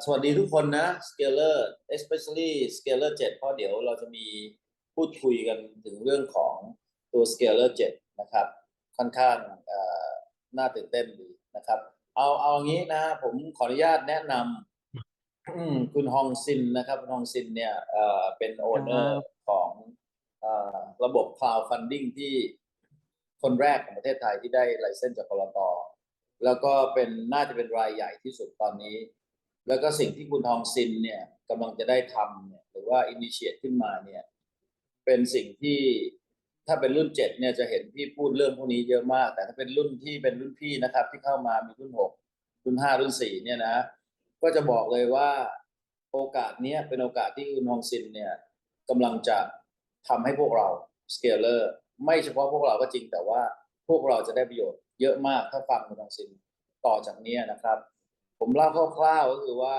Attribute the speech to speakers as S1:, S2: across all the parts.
S1: สวัสดีทุกคนนะ Scaler especially Scaler 7เพราะเดี๋ยวเราจะมีพูดคุยกันถึงเรื่องของตัว Scaler 7นะครับค่อนข้างน่าตื่นเต้นดีนะครับเอาอย่างนี้นะผมขออนุญาตแนะนำคุณฮองซินนะครับคุณฮองซินเนี่ยเป็นโอเนอร์ของระบบ crowdfunding ที่คนแรกของประเทศไทยที่ได้ไลเซนส์จากกลต.แล้วก็น่าจะเป็นรายใหญ่ที่สุดตอนนี้แล้วก็สิ่งที่คุณทองซินเนี่ยกำลังจะได้ทำเนี่ยหรือว่าอินิเชตขึ้นมาเนี่ยเป็นสิ่งที่ถ้าเป็นรุ่น7เนี่ยจะเห็นพี่พูดเรื่องพวกนี้เยอะมากแต่ถ้าเป็นรุ่นที่เป็นรุ่นพี่นะครับที่เข้ามามีรุ่น6รุ่น5รุ่น4เนี่ยนะก็จะบอกเลยว่าโอกาสนี้เป็นโอกาสที่คุณทองซินเนี่ยกำลังจะทำให้พวกเราสเกลเลอร์ไม่เฉพาะพวกเราก็จริงแต่ว่าพวกเราจะได้ประโยชน์เยอะมากถ้าฟังคุณทองซินต่อจากนี้นะครับผมเล่าคร่าวๆก็คือว่า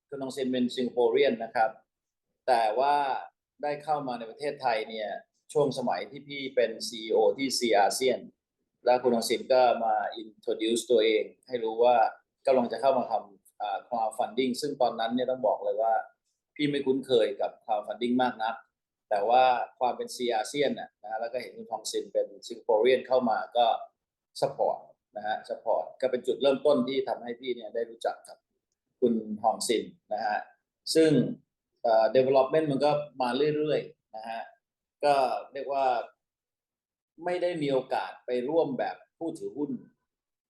S1: คุณทองซินเป็นสิงคโปรเรียนนะครับแต่ว่าได้เข้ามาในประเทศไทยเนี่ยช่วงสมัยที่พี่เป็น CEO ที่ C อาเซียนแล้วคุณทองซินก็มา introduce ตัวเองให้รู้ว่ากำลังจะเข้ามาทำcrowdfunding ซึ่งตอนนั้นเนี่ยต้องบอกเลยว่าพี่ไม่คุ้นเคยกับ crowdfunding มากนักแต่ว่าความเป็น C อาเซียนนะแล้วก็เห็นคุณทองซินเป็นสิงคโปรเรียนเข้ามาก็ support นะฮะ support ก็เป็นจุดเริ่มต้นที่ทำให้พี่เนี่ยได้รู้จักกับคุณฮองซินนะฮะซึ่งdevelopment มันก็มาเรื่อยๆนะฮะก็เรียกว่าไม่ได้มีโอกาสไปร่วมแบบผู้ถือหุ้น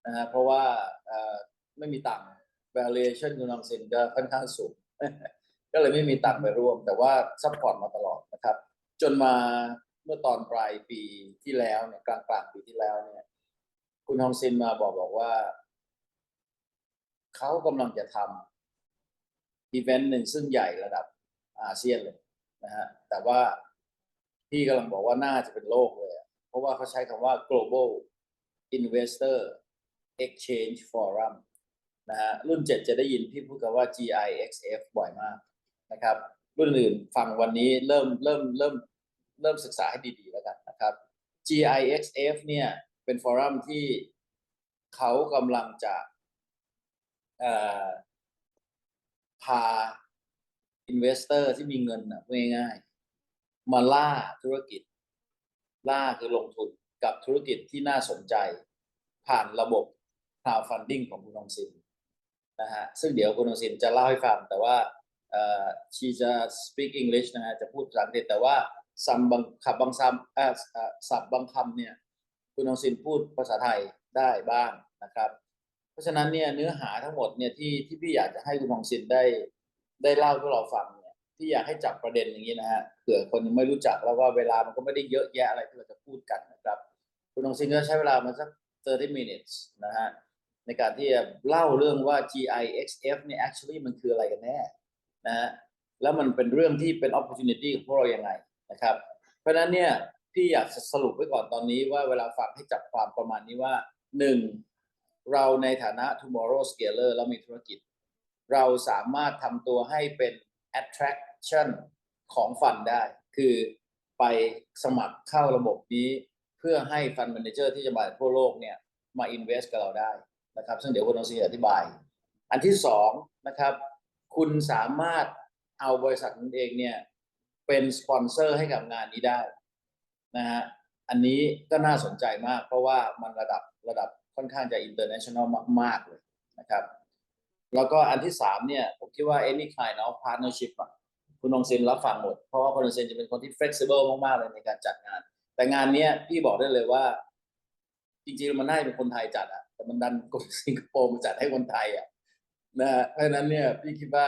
S1: นะฮะเพราะว่าไม่มีตังค์ valuation คุณฮองซินก็ค่อนข้างสูง ก็เลยไม่มีตังค์ไปร่วมแต่ว่า support มาตลอดนะครับจนมาเมื่อตอนปลายปีที่แล้วเนี่ยกลางปีที่แล้วเนี่ยคุณฮองซินมาบอกว่าเขากำลังจะทำอีเวนต์หนึ่งซึ่งใหญ่ระดับอาเซียนเลยนะฮะแต่ว่าพี่กำลังบอกว่าน่าจะเป็นโลกเลยเพราะว่าเขาใช้คำว่า global investor exchange forum นะฮะรุ่น7จะได้ยินพี่พูดกันว่า GIXF บ่อยมากนะครับรุ่นอื่นฟังวันนี้เริ่มศึกษาให้ดีๆแล้วกันนะครับ GIXF เนี่ยเป็นฟอรัมที่เขากำลังจะพาอินเวสเตอร์ที่มีเงินง่ายๆมาล่าธุรกิจล่าคือลงทุนกับธุรกิจที่น่าสนใจผ่านระบบ crowdfunding ของคุณทองซินนะฮะซึ่งเดี๋ยวคุณทองซินจะเล่าให้ฟังแต่ว่าshe จะ speak English นะฮะจะพูดภาษาอังกฤษแต่ว่าศัพท์บางคำเนี่ยคุณทองซินพูดภาษาไทยได้บ้างนะครับเพราะฉะนั้นเนี่ยเนื้อหาทั้งหมดเนี่ยที่พี่อยากจะให้คุณทองซินได้เล่าให้เราฟังเนี่ยพี่อยากให้จับประเด็นอย่างนี้นะฮะเผื่อคนยังไม่รู้จักแล้วว่าเวลามันก็ไม่ได้เยอะแยะอะไรที่เราจะพูดกันนะครับคุณทองซินก็ใช้เวลามาสัก30 minutes นะฮะในการที่จะเล่าเรื่องว่า GIXF เนี่ย actually มันคืออะไรกันแน่นะฮะแล้วมันเป็นเรื่องที่เป็น opportunity ของพวกเรายังไงนะครับเพราะฉะนั้นเนี่ยพี่อยากสรุปไว้ก่อนตอนนี้ว่าเวลาฟังให้จับความประมาณนี้ว่า1เราในฐานะ tomorrow scaler เรามีธุรกิจเราสามารถทำตัวให้เป็น attraction ของฟันได้คือไปสมัครเข้าระบบนี้เพื่อให้ fund manager ที่จะมาทั่วโลกเนี่ยมา invest กับเราได้นะครับซึ่งเดี๋ยวคุณต้องอธิบายอันที่2นะครับคุณสามารถเอาบริษัทคุณเองเนี่ยเป็นสปอนเซอร์ให้กับงานนี้ได้นะฮะอันนี้ก็น่าสนใจมากเพราะว่ามันระดับค่อนข้างจะ international มากๆเลยนะครับแล้วก็อันที่3เนี่ยผมคิดว่า any kind of partnership คุณองซินรับฟังหมดเพราะว่าคุณองซินจะเป็นคนที่ flexible มากๆเลยในการจัดงานแต่งานนี้พี่บอกได้เลยว่าจริงๆมันน่าจะเป็นคนไทยจัดแต่มันดันคนสิงคโปร์มาจัดให้คนไทยนะฮะเพราะฉะนั้นเนี่ยพี่คิดว่า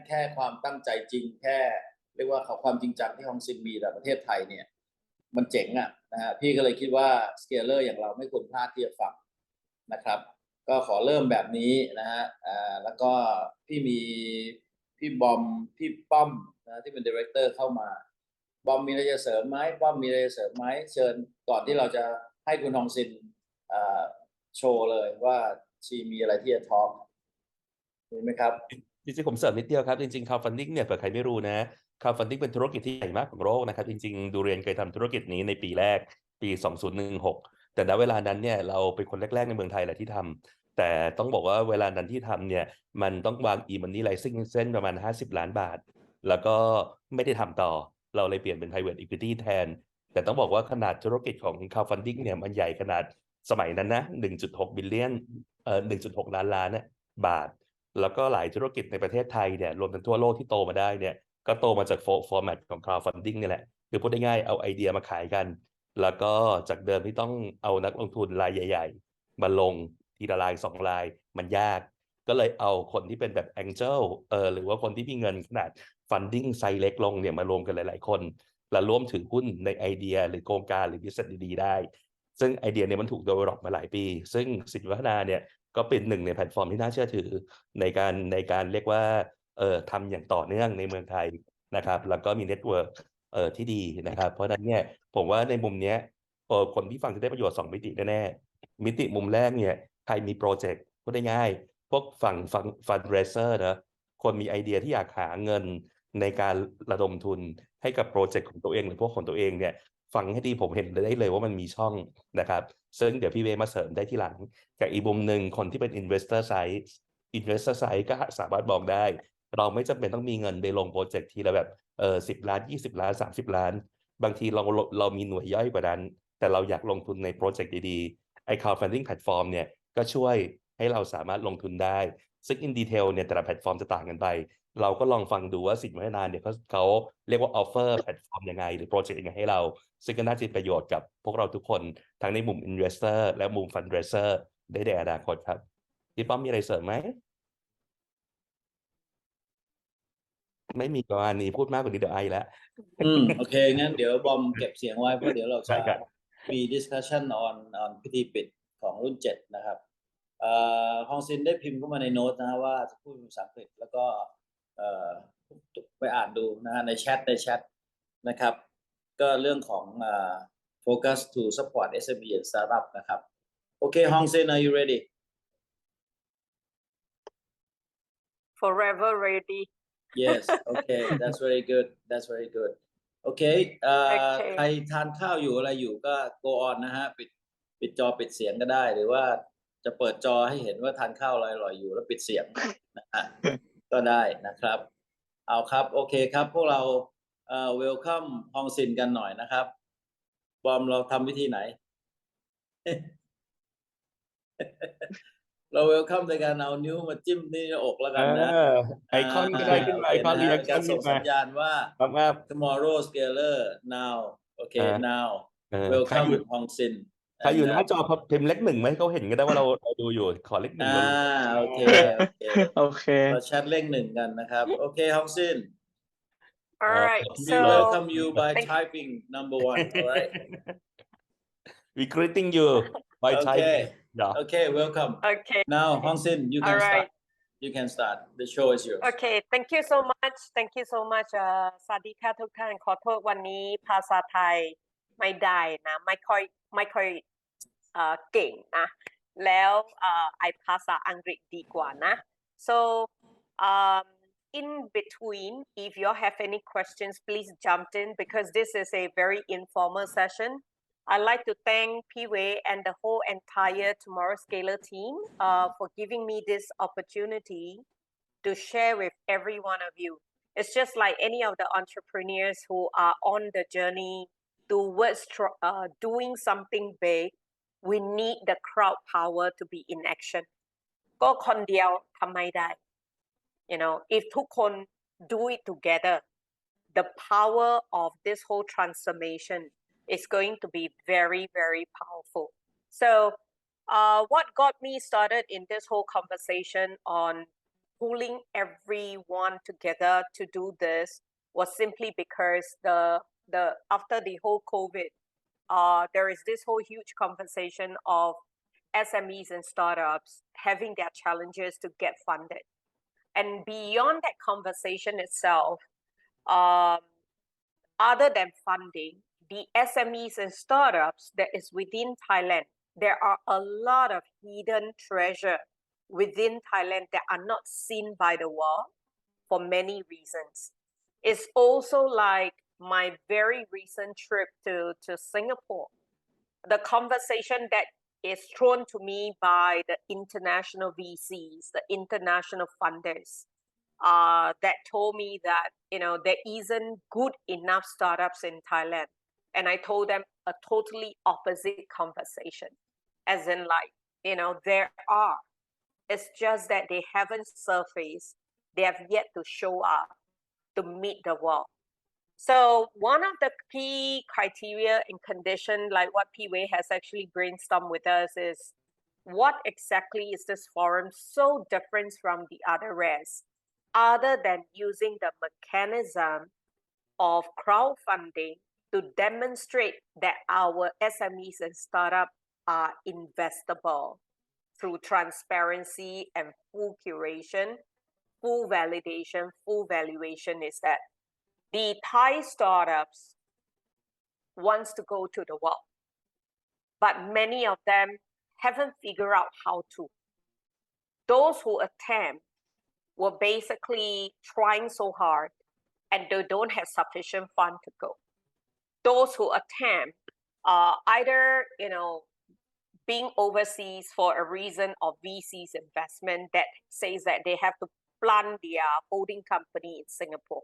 S1: แค่ความตั้งใจจริงแค่เรียกว่าความจริงจังที่ฮองซินมีแต่ประเทศไทยเนี่ยมันเจ๋งนะฮะพี่ก็เลยคิดว่าสเกลเลอร์อย่างเราไม่ควรพลาดที่จะฟังนะครับก็ขอเริ่มแบบนี้นะฮะแล้วก็พี่มีพี่บอมพี่ป้อมนะที่เป็นดีเรคเตอร์เข้ามาบอมมีอะไรจะเสริมไหมป้อมมีอะไรจะเสริมไหมเชิญก่อนที่เราจะให้คุณฮองซินโชว์เลยว่าชีมีอะไรที่จะทอล์กเห็นไหมครับ
S2: จริงๆผมเสริมนิดเดียวครับจริงๆ crowdfunding เนี่ยเผื่อใครไม่รู้นะ crowdfunding เป็นธุรกิจที่ใหญ่มากของโลกนะครับจริงๆดูเรียนเคยทำธุรกิจนี้ในปีแรกปี2016แต่ณเวลานั้นเนี่ยเราเป็นคนแรกๆในเมืองไทยแหละที่ท แต่ต้องบอกว่าเวลานั้นที่ทำเนี่ยมันต้องวาง e-money license เส้นประมาณ50 ล้านบาทแล้วก็ไม่ได้ทำต่อเราเลยเปลี่ยนเป็น private equity แทนแต่ต้องบอกว่าขนาดธุรกิจของ crowdfunding เนี่ยมันใหญ่ขนาดสมัยนั้นนะ 1.6 billion 1.6 ล้านเนี่ยบาทแล้วก็หลายธุรกิจในประเทศไทยเนี่ยรวมทั้งทั่วโลกที่โตมาได้เนี่ยก็โตมาจากฟอร์แมตของ crowdfunding นี่แหละคือพูดง่ายๆเอาไอเดียมาขายกันแล้วก็จากเดิมที่ต้องเอานักลงทุนรายใหญ่ๆมาลงทีละราย2 รายมันยากก็เลยเอาคนที่เป็นแบบ Angel หรือว่าคนที่มีเงินขนาด funding ไซส์เล็กลงเนี่ยมารวมกันหลายๆคนและร่วมถือหุ้นในไอเดียหรือโครงการหรือ business ดีๆได้ซึ่งไอเดียเนี่ยมันถูก develop มาหลายปีซึ่งสิทธิพัฒนาเนี่ยก็เป็นหนึ่งในแพลตฟอร์มที่น่าเชื่อถือในการเรียกว่าทำอย่างต่อเนื่องในเมืองไทยนะครับแล้วก็มีเน็ตเวิร์กที่ดีนะครับเพราะฉะนั้นเนี่ยผมว่าในมุมเนี้ยคนที่ฟังจะได้ประโยชน์2 มิติแน่ๆมิติมุมแรกเนี่ยใครมีโปรเจกต์พูดได้ง่ายพวกฝั่งฟันเรเซอร์นะคนมีไอเดียที่อยากหาเงินในการระดมทุนให้กับโปรเจกต์ของตัวเองหรือพวกของตัวเองเนี่ยฟังให้ดีผมเห็นได้เลยว่ามันมีช่องนะครับซึ่งเดี๋ยวพี่เวมาเสริมได้ที่หลังจากอีกมุมหนึ่งคนที่เป็น investor side ก็สามารถบอกได้เราไม่จำเป็นต้องมีเงินไปลงโปรเจกต์ทีละแบบ10 ล้าน20 ล้าน30 ล้านบางทีเรามีหน่วยย่อยกว่านั้นแต่เราอยากลงทุนในโปรเจกต์ดีๆไอ้ crowdfunding platform เนี่ยก็ช่วยให้เราสามารถลงทุนได้ซึ่ง in detail เนี่ยแต่ละแพลตฟอร์มจะต่างกันไปเราก็ลองฟังดูว่าสิทธิพัฒนาเนี่ยเขาเรียกว่า offer แพลตฟอร์มยังไงหรือโปรเจกต์ยังไงให้เราซึ่งก็น่าจะเป็นประโยชน์กับพวกเราทุกคนทั้งในมุม investor และมุม fundraiser ได้ในอนาคตครับพี่ป้อมมีอะไรเสริมไหมไม่มีประมาณนี้พูดมากกว่านี้เดี๋ยวไอแล้ว
S1: โอเคงั้นเดี๋ยวบอมเก็บเสียงไว้เพราะเดี๋ยวเรา
S2: ได้
S1: จะ
S2: ครับ
S1: มี discussion on พิธีปิดของรุ่น7นะครับฮองซินได้พิมพ์เข้ามาในโน้ตนะฮะว่าจะพูดเป็นภาษาอังกฤษแล้วก็ไปอ่านดูนะฮะในแชทนะครับก็เรื่องของfocus to support SME and startup นะครับโอเคฮองซิน are you ready
S3: Forever ready.
S1: yes okay that's very good โอเคใครทานข้าวอยู่อะไรอยู่ก็ go on นะฮะปิดจอปิดเสียงก็ได้หรือว่าจะเปิดจอให้เห็นว่าทานข้าวอร่อยๆอยู่แล้วปิดเสียงนะฮะก็ได้นะครับเอาครับโอเคครับพวกเราwelcome ฮองซินกันหน่อยนะครับบอมเราทำวิธีไหน เรา welcome ในการเอานิ้วมาจิ้มที่หน้าอกแล้วกันนะ
S2: ไอคอนก็ได้ขึ้นมาไอคอนเรียก
S1: เป็นการส่งสัญญาณว่า tomorrow scaler now โอเค now welcome ฮองซิน
S2: ใครอยู่หน้าจอพิมพ์เลข 1ไหมเขาเห็นก็ได้ว่าเราดูอยู่ขอเลข 1
S1: โอเคเราแชทเลข 1กันนะครับโอเคฮองซิน
S3: All right.
S1: we welcome you by typing number 1 all right
S2: we greeting you by typing
S1: okay welcome
S3: Okay.
S1: now Hong Sin you can
S3: All
S1: start
S3: right.
S1: you can start the show is yours
S3: Okay. Thank you so much. Thank you so much. สวัสดีค่ะทุกท่านขอโทษวันนี้ภาษาไทยไม่ได้นะไม่ค่อยเก่งนะแล้วไอภาษาอังกฤษดีกว่านะ so in between if you have any questions please jump in because this is a very informal session. I'd like to thank P-Way and the whole entire Tomorrow Scaler team for giving me this opportunity to share with every one of you. It's just like any of the entrepreneurs who are on the journey towards doing something big. We need the crowd power to be in action. ก็คนเดียวทำไม่ได้ You know, if ทุกคน do it together, the power of this whole transformation is going to be very, very powerful. So, what got me started in this whole conversation on pulling everyone together to do this was simply because the after the whole COVID, there is this whole huge conversation of SMEs and startups having their challenges to get funded. And beyond that conversation itself, other than funding, the SMEs and startups that is within Thailand, there are a lot of hidden treasure within Thailand that are not seen by the world for many reasons. It's also like my very recent trip to Singapore. The conversation that is thrown to me by the international VCs, the international funders, that told me that, there isn't good enough startups in Thailand. And I told them a totally opposite conversation, as in there are. It's just that they haven't surfaced. They have yet to show up to meet the world. So one of the key criteria and condition, like what P-Wei has actually brainstormed with us, is what exactly is this forum so different from the other rest, other than using the mechanism of crowdfunding to demonstrate that our SMEs and startups are investable through transparency and full curation, full validation, full valuation, is that the Thai startups wants to go to the world, but many of them haven't figured out how to. Those who attempt were basically trying so hard and they don't have sufficient fund to go. Those who attempt either, being overseas for a reason of VC's investment that says that they have to plant their holding company in Singapore.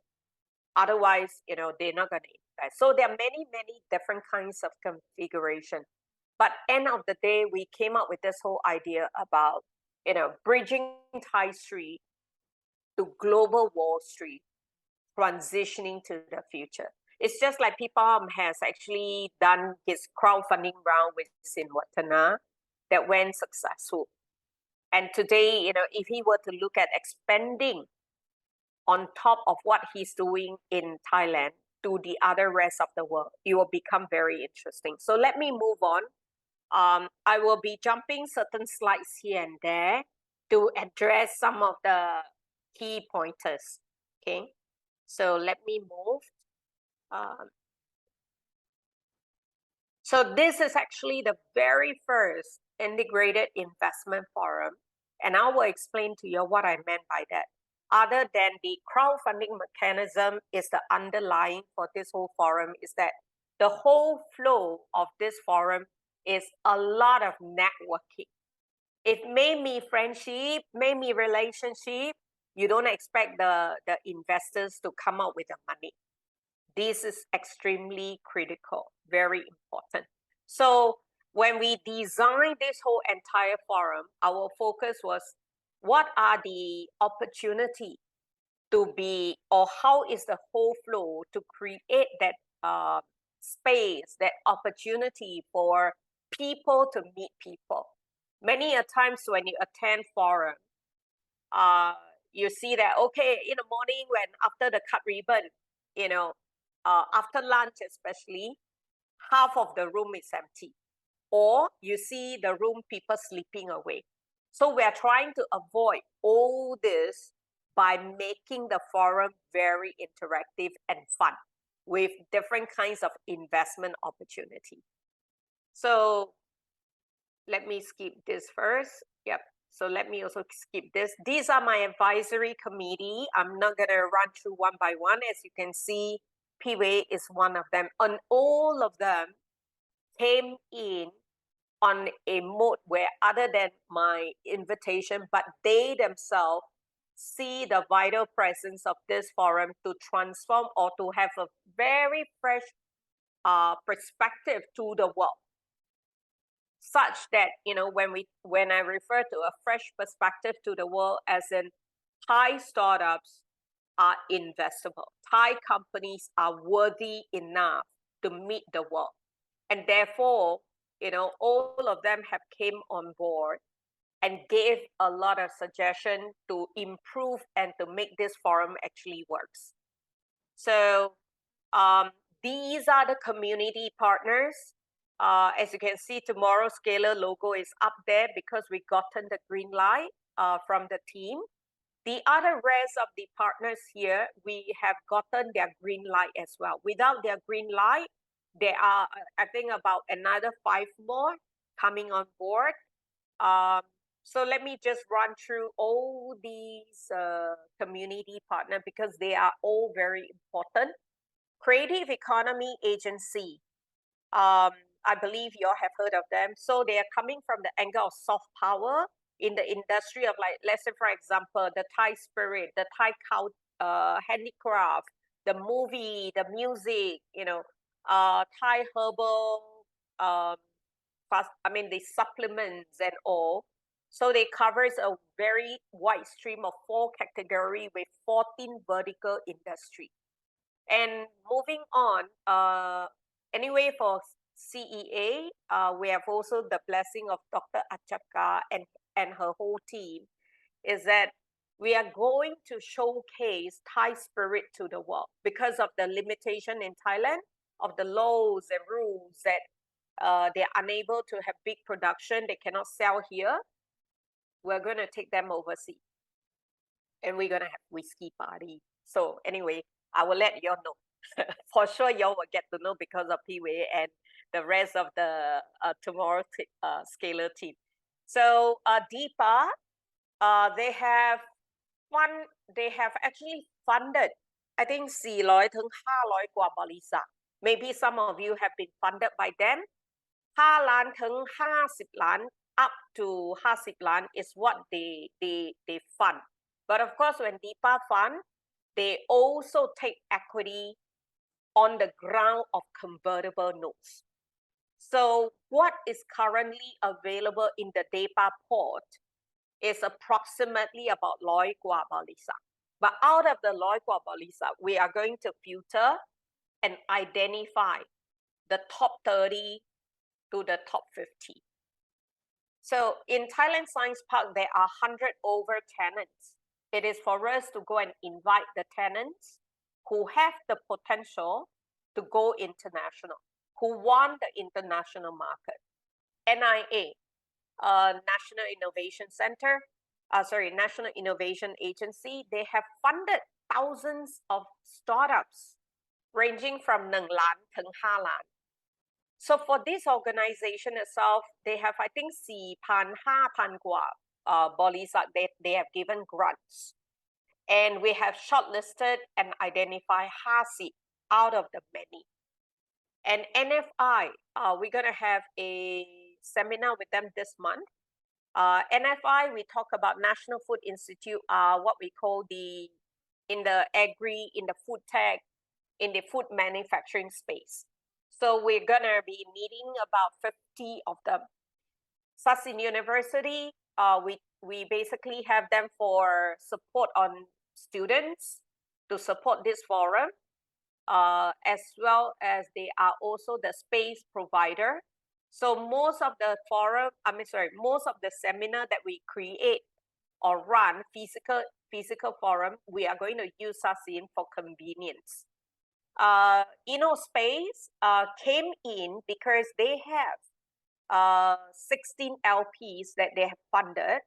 S3: Otherwise, they're not going to invest. So there are many, many different kinds of configuration. But end of the day, we came up with this whole idea about, bridging Thai Street to global Wall Street, transitioning to the future. It's just like P-Palm has actually done his crowdfunding round with Sinwatana that went successful. And today, if he were to look at expanding on top of what he's doing in Thailand to the other rest of the world, it will become very interesting. So let me move on. I will be jumping certain slides here and there to address some of the key pointers. Okay, so let me move. So this is actually the very first integrated investment forum, and I will explain to you what I meant by that. Other than the crowdfunding mechanism is the underlying for this whole forum, is that the whole flow of this forum is a lot of networking. It made me friendship, made me relationship. You don't expect the investors to come up with the money. This is extremely critical, very important. So when we designed this whole entire forum, our focus was what are the opportunity to be, or how is the whole flow to create that space, that opportunity for people to meet people. Many a times when you attend forum, you see that, okay, in the morning when after the cut ribbon, after lunch especially, half of the room is empty. Or you see the room people sleeping away. So we are trying to avoid all this by making the forum very interactive and fun with different kinds of investment opportunity. So let me skip this first. Yep. So let me also skip this. These are my advisory committee. I'm not going to run through one by one. As you can see, P-Wei is one of them. And all of them came in on a mode where, other than my invitation, but they themselves see the vital presence of this forum to transform or to have a very fresh perspective to the world. Such that, when I refer to a fresh perspective to the world, as in Thai startups are investable. Thai companies are worthy enough to meet the world. And therefore, all of them have came on board and gave a lot of suggestion to improve and to make this forum actually works. So these are the community partners. As you can see, tomorrow's Scalar logo is up there because we gotten the green light from the team. The other rest of the partners here, we have gotten their green light as well. Without their green light, there are, I think, about another 5 more coming on board. So let me just run through all these community partners because they are all very important. Creative Economy Agency. I believe you all have heard of them. So they are coming from the angle of soft power in the industry of, like, let's say, for example, the Thai spirit, the Thai handicraft, the movie, the music, Thai herbal, the supplements and all. So they covers a very wide stream of 4 categories with 14 vertical industry. And moving on, anyway, for CEA, we have also the blessing of Dr. Achaka and her whole team, is that we are going to showcase Thai spirit to the world because of the limitation in Thailand of the laws and rules that they're unable to have big production, they cannot sell here. We're going to take them overseas and we're going to have whiskey party. So anyway, I will let you all know. For sure, you all will get to know because of P-Way and the rest of the tomorrow Scalar team. So DEPA, they have actually funded, I think 400 ถึง 500 กว่าบริษัท Maybe some of you have been funded by them. 5 ล้านถึง 50 ล้าน up to 50 ล้าน is what they fund. But of course, when DEPA fund, they also take equity on the ground of convertible notes. So what is currently available in the DEPA port is approximately about 100 กว่าบริษัท But out of the 100 กว่าบริษัท we are going to filter and identify the top 30 to the top 50. So in Thailand Science Park, there are 100 over tenants. It is for us to go and invite the tenants who have the potential to go international, who want the international market. NIA, National Innovation Center, National Innovation Agency, they have funded thousands of startups ranging from 1 ล้าน ถึง 5 ล้าน So for this organization itself, they have, I think, 4,000-5,000 กว่าบริษัท they have given grants. And we have shortlisted and identified 50 out of the many. And NFI, we're going to have a seminar with them this month. NFI, we talk about National Food Institute, what we call in the food tech, in the food manufacturing space. So we're going to be meeting about 50 of them. Sassin University, we basically have them for support on students to support this forum, as well as they are also the space provider. So most of the most of the seminar that we create or run physical forum, we are going to use Sassin for convenience. InnoSpace came in because they have 16 LPs that they have funded,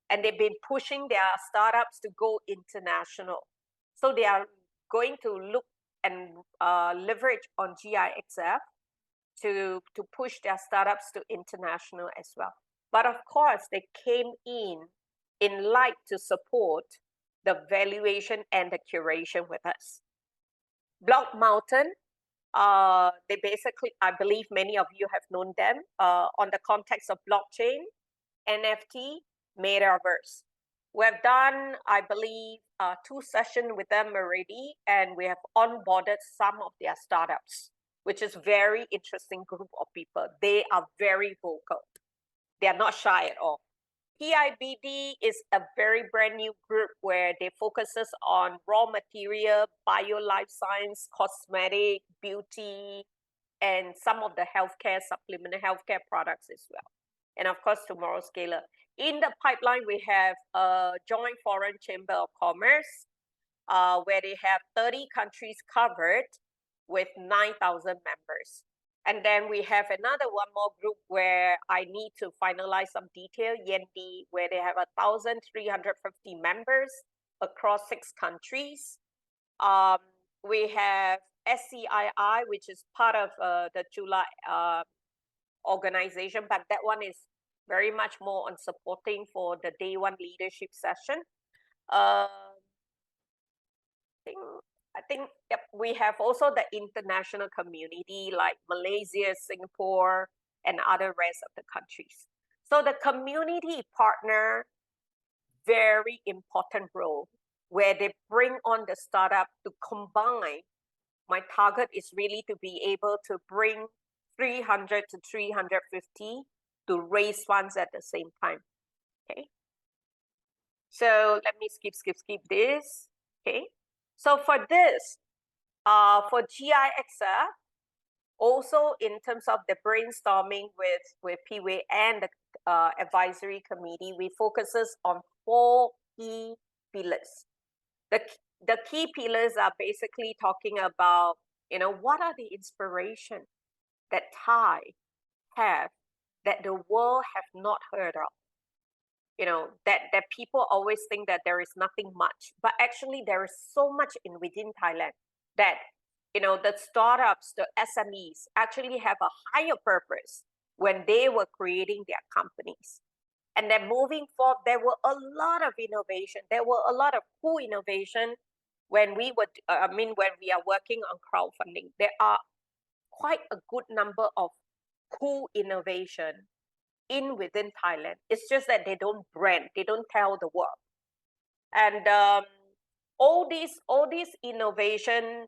S3: and they've been pushing their startups to go international. So they are going to look and leverage on GIXF to push their startups to international as well. But of course, they came in light to support the valuation and the curation with us. Block Mountain, they basically, I believe many of you have known them on the context of blockchain, NFT, metaverse. We have done, I believe, 2 sessions with them already, and we have onboarded some of their startups, which is very interesting group of people. They are very vocal. They are not shy at all. PIBD is a very brand new group where they focuses on raw material, bio life science, cosmetic, beauty, and some of the healthcare, supplemental healthcare products as well. And of course, tomorrow Scalar. In the pipeline, we have a joint foreign chamber of commerce, where they have 30 countries covered with 9,000 members. And then we have one more group where I need to finalize some detail, Yendi, where they have 1,350 members across 6 countries. We have SCII, which is part of the Chula organization, but that one is very much more on supporting for the day 1 leadership session. I think yep, we have also the international community like Malaysia, Singapore, and other rest of the countries. So the community partner, very important role where they bring on the startup to combine. My target is really to be able to bring 300 to 350 to raise funds at the same time. Okay. So let me skip this. Okay. So for this, for GIXF, also in terms of the brainstorming with PWA and the advisory committee, we focuses on 4 key pillars. The key pillars are basically talking about, what are the inspiration that Thai have that the world have not heard of. That people always think that there is nothing much, but actually there is so much within Thailand that, the startups, the SMEs actually have a higher purpose when they were creating their companies. And then moving forward, there were a lot of innovation. There were a lot of cool innovation when we were, when we are working on crowdfunding. There are quite a good number of cool innovation within Thailand. It's just that they don't brand, they don't tell the world. And all these innovation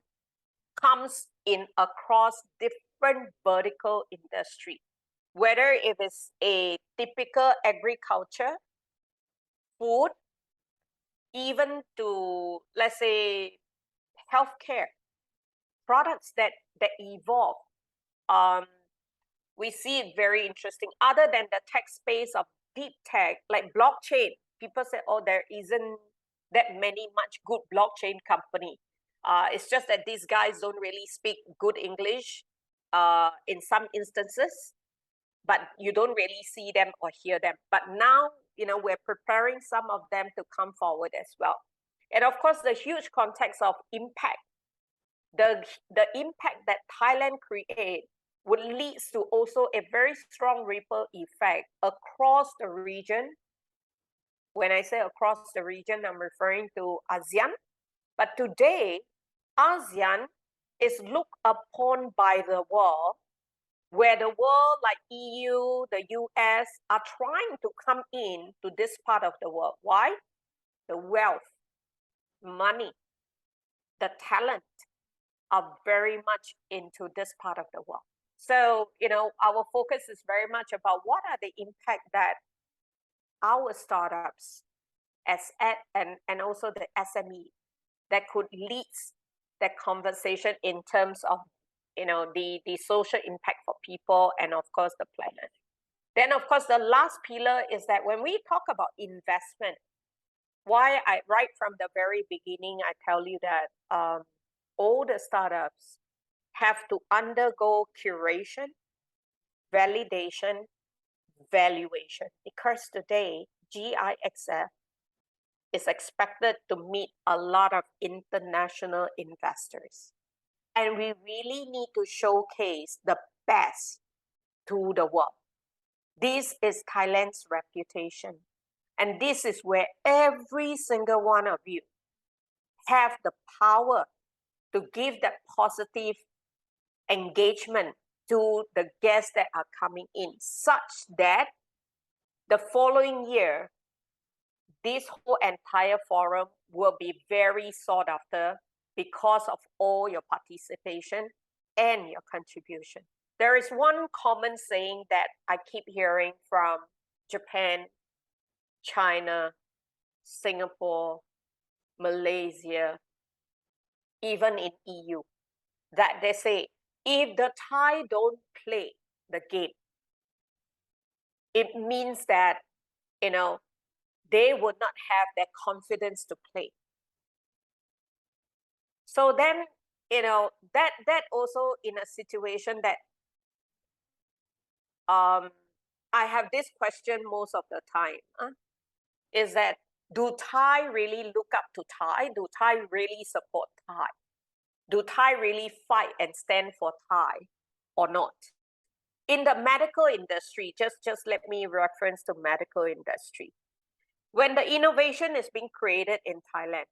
S3: comes in across different vertical industry, whether if it's a typical agriculture, food, even to, let's say, healthcare products that evolve. We see it very interesting. Other than the tech space of deep tech, like blockchain, people say, oh, there isn't that much good blockchain company. It's just that these guys don't really speak good English in some instances, but you don't really see them or hear them. But now, we're preparing some of them to come forward as well. And of course, the huge context of impact, the impact that Thailand creates would lead to also a very strong ripple effect across the region. When I say across the region, I'm referring to ASEAN. But today, ASEAN is looked upon by the world, where the world like EU, the US are trying to come in to this part of the world. Why? The wealth, money, the talent are very much into this part of the world. So, our focus is very much about what are the impact that our startups and also the SME that could lead that conversation in terms of, the social impact for people and of course the planet. Then of course the last pillar is that when we talk about investment, why right from the very beginning, I tell you that all the startups have to undergo curation, validation, valuation, because today GIXF is expected to meet a lot of international investors. And we really need to showcase the best to the world. This is Thailand's reputation. And this is where every single one of you have the power to give that positive engagement to the guests that are coming in, such that the following year, this whole entire forum will be very sought after because of all your participation and your contribution. There is one common saying that I keep hearing from Japan, China, Singapore, Malaysia, even in EU, that they say, if the Thai don't play the game, it means that, they would not have that confidence to play. So then, that also in a situation that I have this question most of the time, is that, do Thai really look up to Thai? Do Thai really support Thai? Do Thai really fight and stand for Thai or not? In the medical industry, just let me reference to medical industry. When the innovation is being created in Thailand,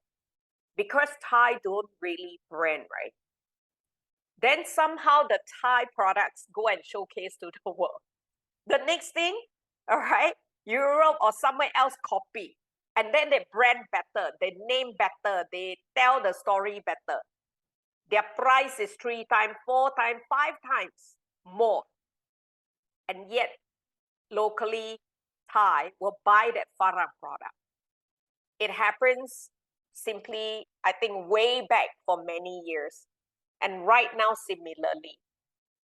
S3: because Thai don't really brand, right? Then somehow the Thai products go and showcase to the world. The next thing, all right, Europe or somewhere else copy. And then they brand better, they name better, they tell the story better. Their price is 3 times, 4 times, 5 times more. And yet, locally, Thai will buy that foreign product. It happens simply, I think, way back for many years. And right now, similarly.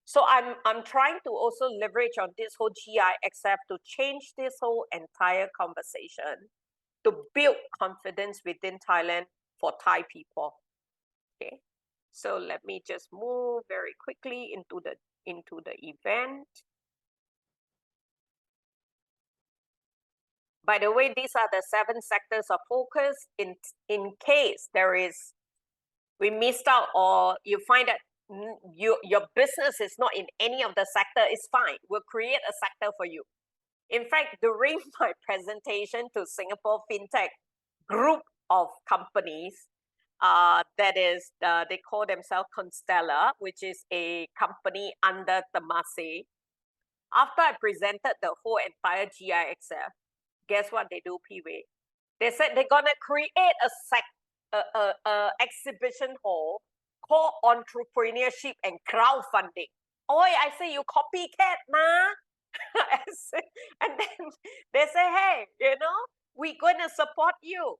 S3: So I'm trying to also leverage on this whole GIXF to change this whole entire conversation, to build confidence within Thailand for Thai people. Okay, so let me just move very quickly into the event. By the way, these are the 7 sectors of focus. In case we missed out, or you find that your business is not in any of the sector, it's fine. We'll create a sector for you. In fact, during my presentation to Singapore FinTech group of companies, that is, they call themselves Constella, which is a company under Temasek. After I presented the whole entire GIXF, guess what they do, P-Way? They said they're gonna create a exhibition hall called Entrepreneurship and Crowdfunding. Oh, I say, you copycat, nah? And then they say, hey, we're gonna support you.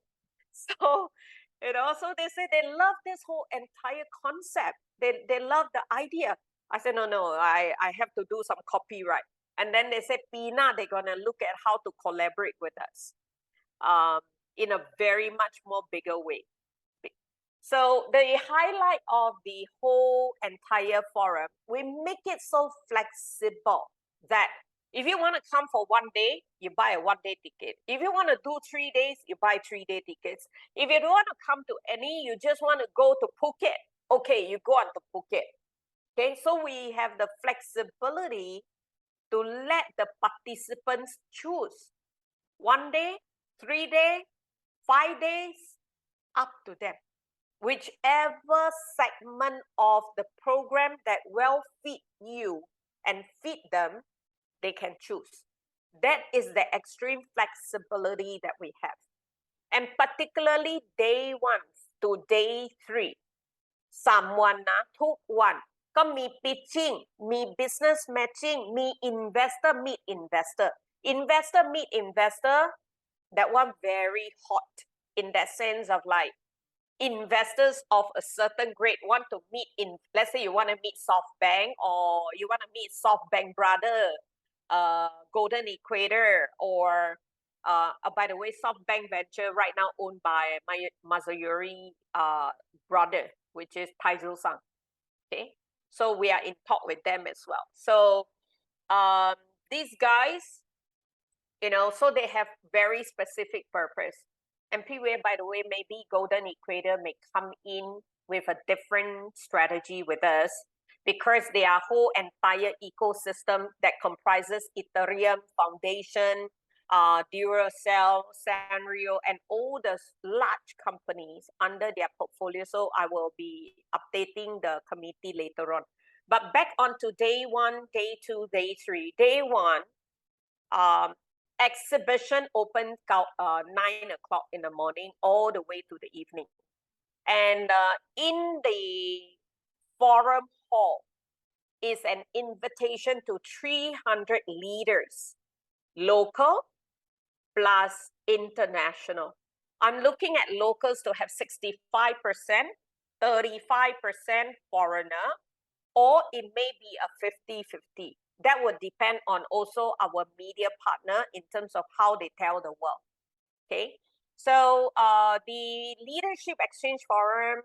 S3: So, so they say they love this whole entire concept. They love the idea. I said, no, I have to do some copyright. And then they said, Pina, they're gonna look at how to collaborate with us in a very much more bigger way. So the highlight of the whole entire forum, we make it so flexible that if you want to come for 1 day, you buy a 1-day ticket. If you want to do 3 days, you buy 3-day tickets. If you don't want to come to any, you just want to go to Phuket, okay, you go on to Phuket. Okay, so we have the flexibility to let the participants choose 1 day, 3 days, 5 days, up to them. Whichever segment of the program that will fit you and fit them, they can choose. That is the extreme flexibility that we have. And particularly day 1 to day 3, 3 วันนะทุกวันก็มี pitching มี business matching มี investor meet investor meet investor, that one very hot in that sense of like investors of a certain grade want to meet in, let's say you want to meet SoftBank, or you want to meet SoftBank brother, Golden Equator, or by the way, SoftBank Venture right now owned by my Mazayuri brother, which is Taizu-san. Okay, so we are in talk with them as well. So these guys, so they have very specific purpose. And P-Way, by the way, maybe Golden Equator may come in with a different strategy with us, because they are a whole entire ecosystem that comprises Ethereum, Foundation, Duracell, Sanrio, and all the large companies under their portfolio. So I will be updating the committee later on. But back onto day 1, day 2, day 3. Day 1, exhibition opened 9 o'clock in the morning all the way to the evening. And in the forum hall is an invitation to 300 leaders, local plus international. I'm looking at locals to have 65%, 35% foreigner, or it may be a 50-50. That would depend on also our media partner in terms of how they tell the world. Okay, so the Leadership Exchange Forum,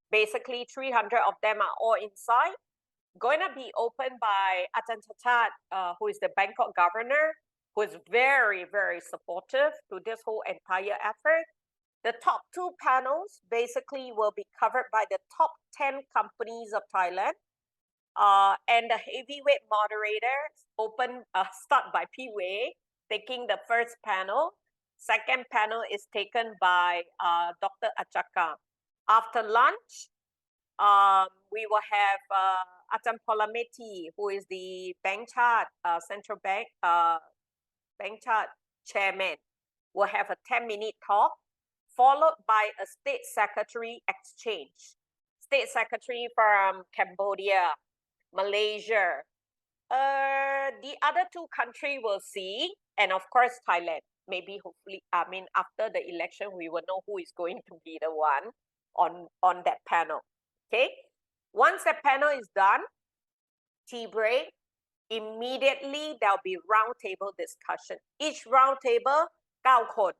S3: basically 300 of them are all inside. Going to be opened by Ajahn Chachat, who is the Bangkok governor, who is very, very supportive to this whole entire effort. The top 2 panels basically will be covered by the top 10 companies of Thailand. And the heavyweight moderators start by P-Way, taking the first panel. Second panel is taken by Dr. Achaka. After lunch, we will have Ajahn Polameti, who is the Bank Chart Central Bank Bank Chart Chairman, will have a 10-minute talk, followed by a State Secretary exchange. State Secretary from Cambodia, Malaysia. The other two countries will see, and of course Thailand. Maybe hopefully, I mean, after the election, we will know who is going to be the one on that panel. Okay. Once the panel is done, tea break, immediately there'll be roundtable discussion. Each roundtable, 9 ค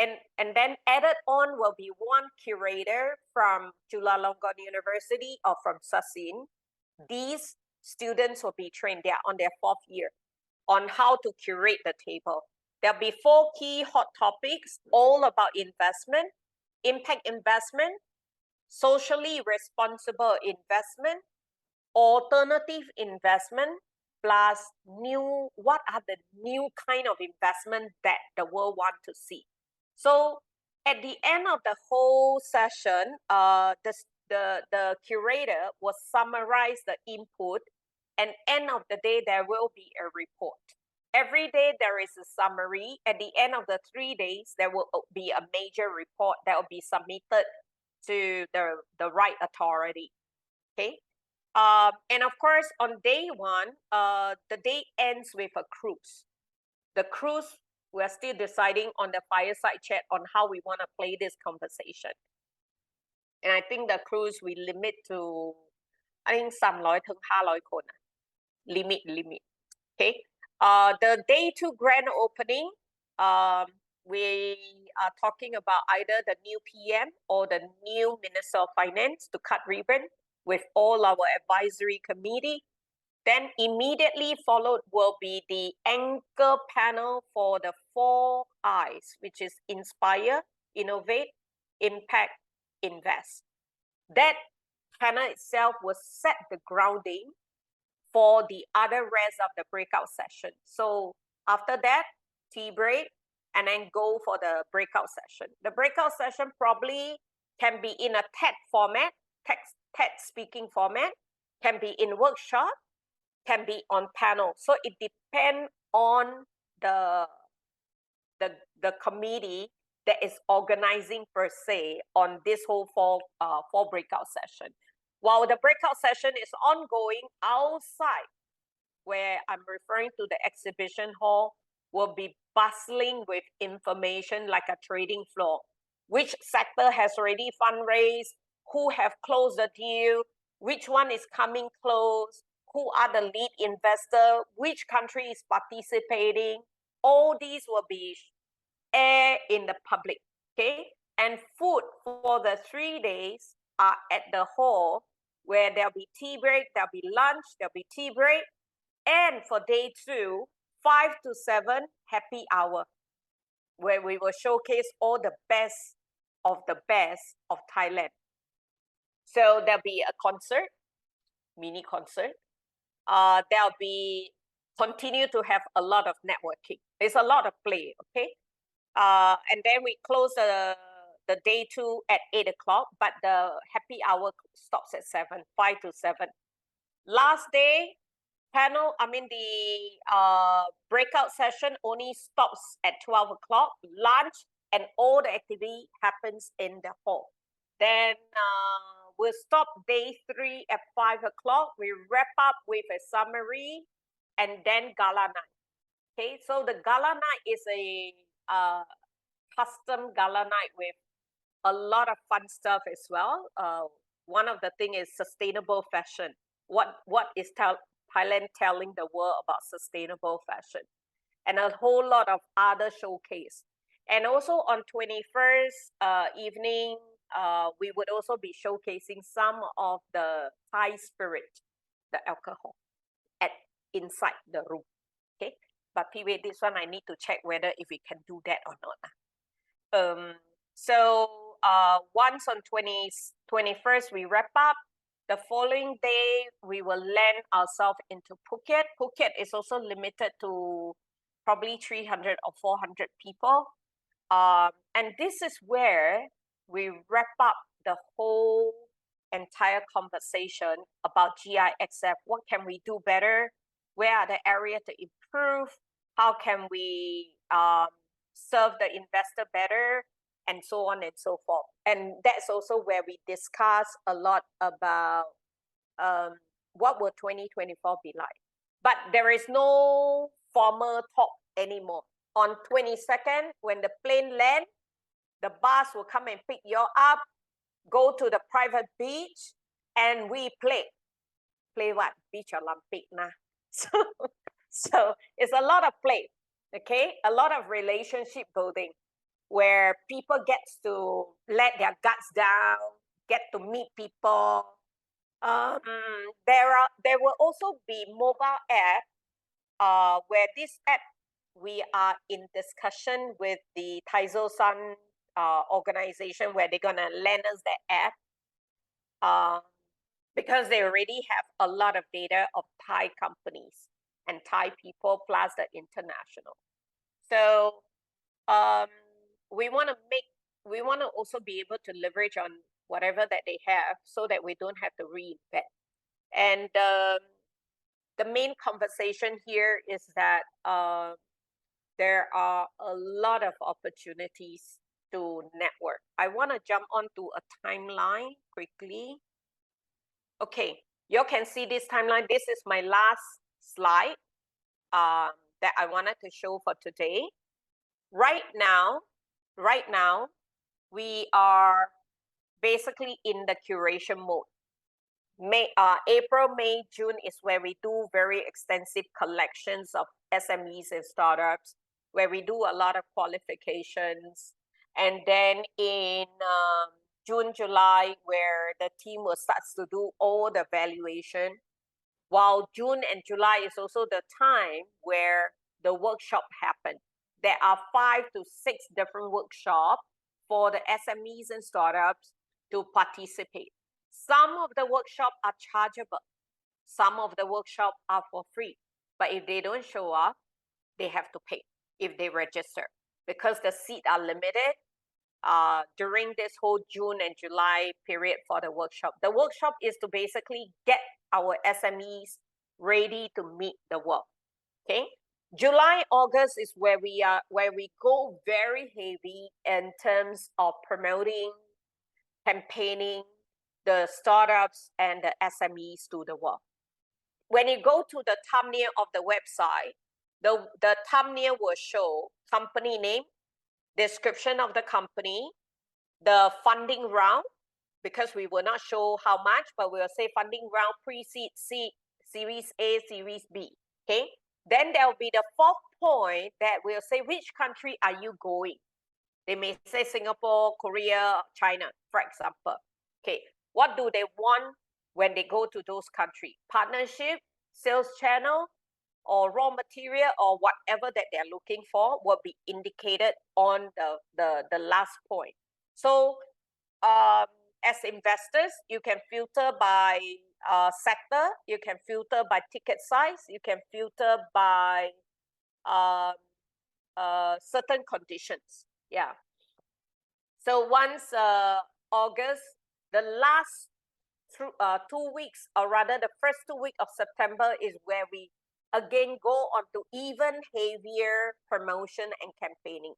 S3: น. And then added on will be one curator from Chulalongkorn University or from Sasin. These students will be trained. They are on their 4th year on how to curate the table. There'll be 4 key hot topics, all about investment, impact investment, socially responsible investment, alternative investment, plus what are the new kind of investment that the world wants to see. So at the end of the whole session, the curator will summarize the input, and end of the day, there will be a report. Every day there is a summary. At the end of the 3 days, there will be a major report that will be submitted to the right authority. Okay. And of course, on day 1, the day ends with a cruise. The cruise, we're still deciding on the fireside chat on how we want to play this conversation. And I think the cruise we limit to, I think 300 ถึง 500 คน limit. Okay. The day 2 grand opening, we are talking about either the new PM or the new Minister of Finance to cut ribbon with all our advisory committee. Then immediately followed will be the anchor panel for the 4 I's, which is inspire, innovate, impact, invest. That panel itself will set the grounding for the other rest of the breakout session. So after that, tea break, and then go for the breakout session. The breakout session probably can be in a TED format, TED speaking format, can be in workshop, can be on panel. So it depends on the committee that is organizing per se on this whole 4 breakout session. While the breakout session is ongoing outside, where I'm referring to the exhibition hall, will be bustling with information like a trading floor. Which sector has already fundraised, who have closed the deal, which one is coming close, who are the lead investor, which country is participating. All these will be aired in the public, okay? And food for the 3 days are at the hall, where there'll be tea break, there'll be lunch, there'll be tea break. And for day 2, 5 to 7, happy hour, where we will showcase all the best of Thailand. So there'll be a concert, mini concert. There'll be continue to have a lot of networking. There's a lot of play, okay? And then we close the day 2 at 8 o'clock, but the happy hour stops at 7, 5 to 7. Last day, the breakout session only stops at 12 o'clock. Lunch and all the activity happens in the hall. Then we'll stop day 3 at 5 o'clock. We wrap up with a summary and then gala night. Okay, so the gala night is a custom gala night with a lot of fun stuff as well. One of the thing is sustainable fashion. What is Thailand telling the world about sustainable fashion? And a whole lot of other showcase. And also on 21st evening, we would also be showcasing some of the Thai spirit, the alcohol, inside the room. Okay, but P-Wait, this one I need to check whether if we can do that or not. So once on 21st we wrap up, the following day we will land ourselves into Phuket. Phuket is also limited to probably 300 or 400 people. And this is where we wrap up the whole entire conversation about GIXF. What can we do better? Where are the areas to improve? How can we serve the investor better? And so on and so forth. And that's also where we discuss a lot about what will 2024 be like. But there is no formal talk anymore. On 22nd, when the plane lands, the bus will come and pick you up, go to the private beach, and we play. Play what? Beach Olympic, nah. So it's a lot of play, okay? A lot of relationship building where people get to let their guts down, get to meet people. There will also be mobile app where this app, we are in discussion with the Taizo Sun organization where they're gonna lend us the app because they already have a lot of data of Thai companies and Thai people plus the international. So we want to also be able to leverage on whatever that they have so that we don't have to reinvent. And the main conversation here is that there are a lot of opportunities to network. I want to jump onto a timeline quickly. Okay, you can see this timeline. This is my last slide that I wanted to show for today. Right now, we are basically in the curation mode. April, May, June is where we do very extensive collections of SMEs and startups, where we do a lot of qualifications. And then in June, July, where the team will start to do all the valuation, while June and July is also the time where the workshop happens. There are 5 to 6 different workshops for the SMEs and startups to participate. Some of the workshops are chargeable. Some of the workshops are for free. But if they don't show up, they have to pay if they register because the seats are limited during this whole June and July period for the workshop. The workshop is to basically get our SMEs ready to meet the work. Okay. July, August is where we go very heavy in terms of promoting, campaigning the startups and the SMEs to the world. When you go to the thumbnail of the website, the thumbnail will show company name, description of the company, the funding round, because we will not show how much, but we will say funding round, pre-seed, seed, series A, series B, okay? Then there will be the 4th point that will say, which country are you going? They may say Singapore, Korea, China, for example. Okay, what do they want when they go to those countries? Partnership, sales channel, or raw material, or whatever that they're looking for will be indicated on the last point. So as investors, you can filter by sector, you can filter by ticket size, you can filter by certain conditions. Yeah. So once August, the last 2 weeks, or rather the first 2 weeks of September is where we again go on to even heavier promotion and campaigning.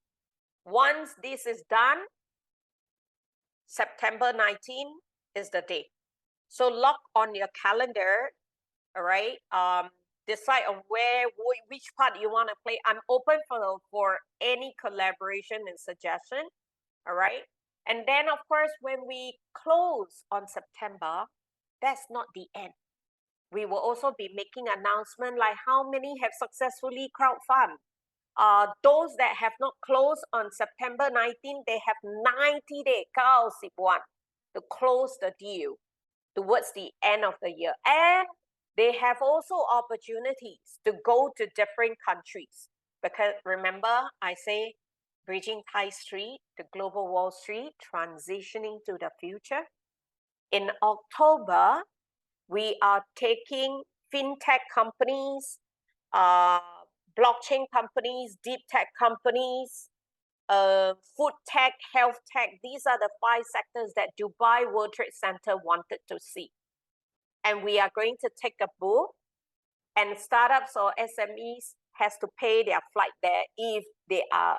S3: Once this is done, September 19 is the day. So lock on your calendar, all right? Decide on which part you want to play. I'm open for any collaboration and suggestion, all right? And then, of course, when we close on September, that's not the end. We will also be making announcement like how many have successfully crowdfund. Those that have not closed on September 19, they have 90 days, 91, to close the deal towards the end of the year. And they have also opportunities to go to different countries. Because remember, I say, bridging Thai Street to Global Wall Street, transitioning to the future. In October, we are taking fintech companies, blockchain companies, deep tech companies, food tech, health tech. These are the 5 sectors that Dubai World Trade Center wanted to see. And we are going to take a booth, and startups or SMEs has to pay their flight there if they are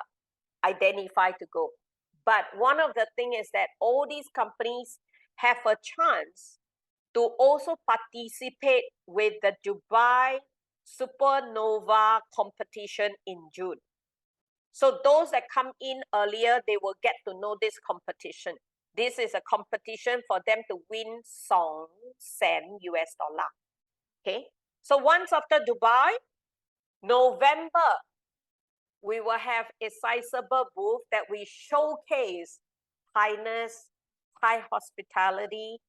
S3: identified to go. But one of the things is that all these companies have a chance to also participate with the Dubai Supernova competition in June. So those that come in earlier, they will get to know this competition. This is a competition for them to win $2 US. Okay. So once after Dubai, November, we will have a sizable booth that we showcase Thailand, Thai hospitality,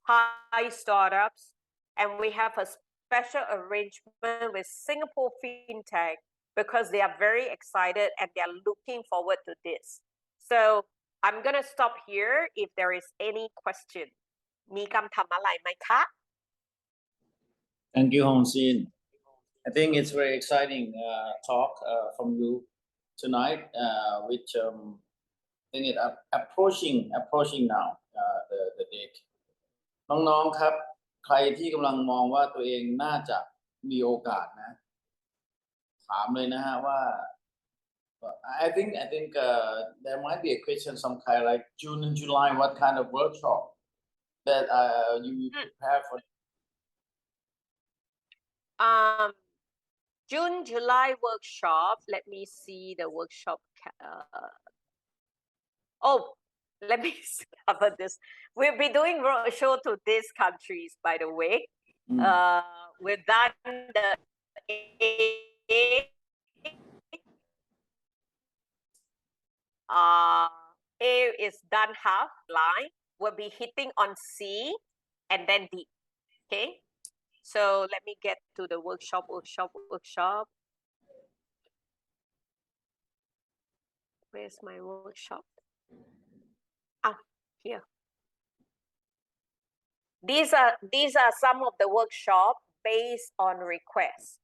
S3: Thai startups, and we have a special arrangement with Singapore FinTech because they are very excited and they are looking forward to this. So I'm going to stop here if there is any question. มีคำถามอะไรไหมคะ
S1: Thank you, Hong Sin. I think it's very exciting talk from you tonight, which I think it approaching now the date. น้องๆครับใครที่กำลังมองว่าตัวเองน่าจะมีโอกาสนะถามเลยนะฮะว่า I think there might be a question some kind like June and July, what kind of workshop that you prepare for?
S3: June, July workshop. Let me see the workshop. Let me cover this. We'll be doing roadshow to these countries, by the way. We've done the A is done half line. We'll be hitting on C and then D. Okay. So let me get to the workshop. Where's my workshop? Here. These are some of the workshop based on requests.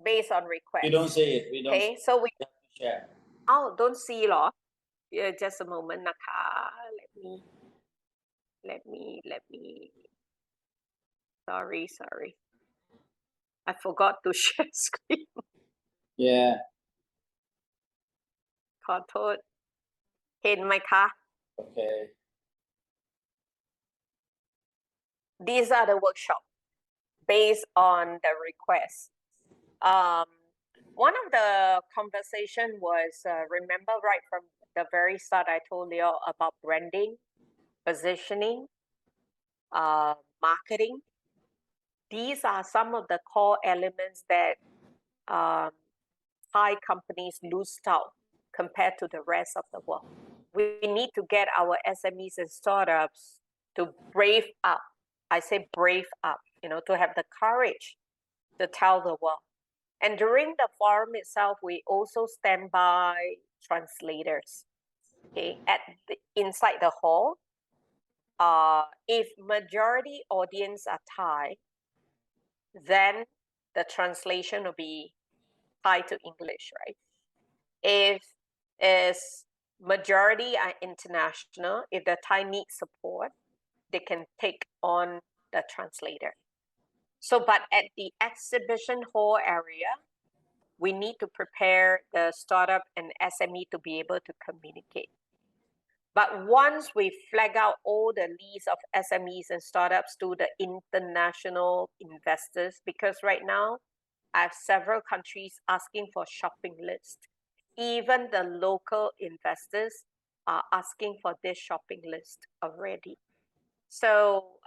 S1: You don't say it. We don't.
S3: Okay, so we
S1: have to share.
S3: Don't see เหรอ just a moment นะคะ let me sorry I forgot to share screen.
S1: Yeah.
S3: ขอโทษเห็นไหมคะ
S1: Okay.
S3: These are the workshops based on the request. One of the conversation was remember right from the very start I told you about branding, positioning, marketing. These are some of the core elements that Thai companies lose out compared to the rest of the world. We need to get our SMEs and startups to brave up. I say brave up, to have the courage to tell the world. And during the forum itself, we also stand by translators. Okay, inside the hall. If majority audience are Thai, then the translation will be Thai to English, right? If is majority are international, if the Thai needs support, they can take on the translator. So, but at the exhibition hall area, we need to prepare the startup and SME to be able to communicate. But once we flag out all the leads of SMEs and startups to the international investors, because right now I have several countries asking for shopping list. Even the local investors are asking for this shopping list already. So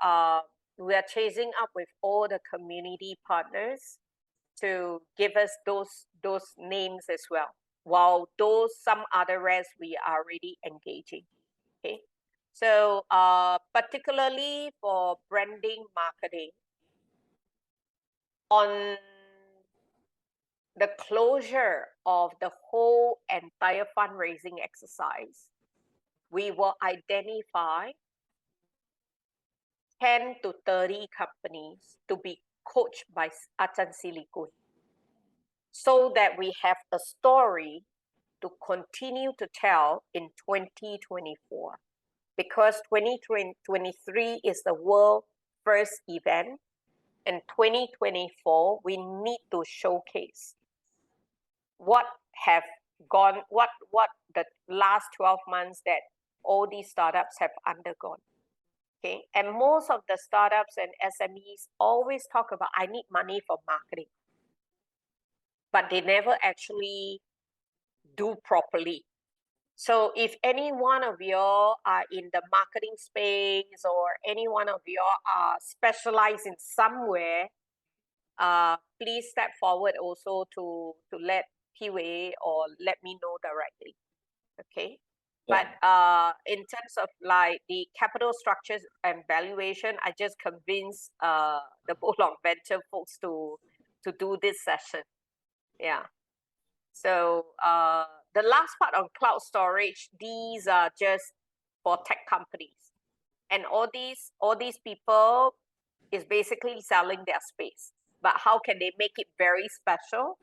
S3: we are chasing up with all the community partners to give us those names as well. While some other rest we are already engaging. Okay, so particularly for branding marketing, on the closure of the whole entire fundraising exercise, we will identify 10 to 30 companies to be coached by Ajahn Silikun, so that we have a story to continue to tell in 2024 because 2023 is the world first event and 2024 we need to showcase what have gone what the last 12 months that all these startups have undergone. Okay, and most of the startups and SMEs always talk about I need money for marketing, but they never actually do properly. So if any one of you are in the marketing space or any one of you are specialized in somewhere, please step forward also to let PWA or let me know directly. Okay. But in terms of like the capital structures and valuation, I just convinced the Bolong Venture folks to do this session. Yeah. So the last part on cloud storage, these are just for tech companies, and all these people is basically selling their space. But how can they make it very special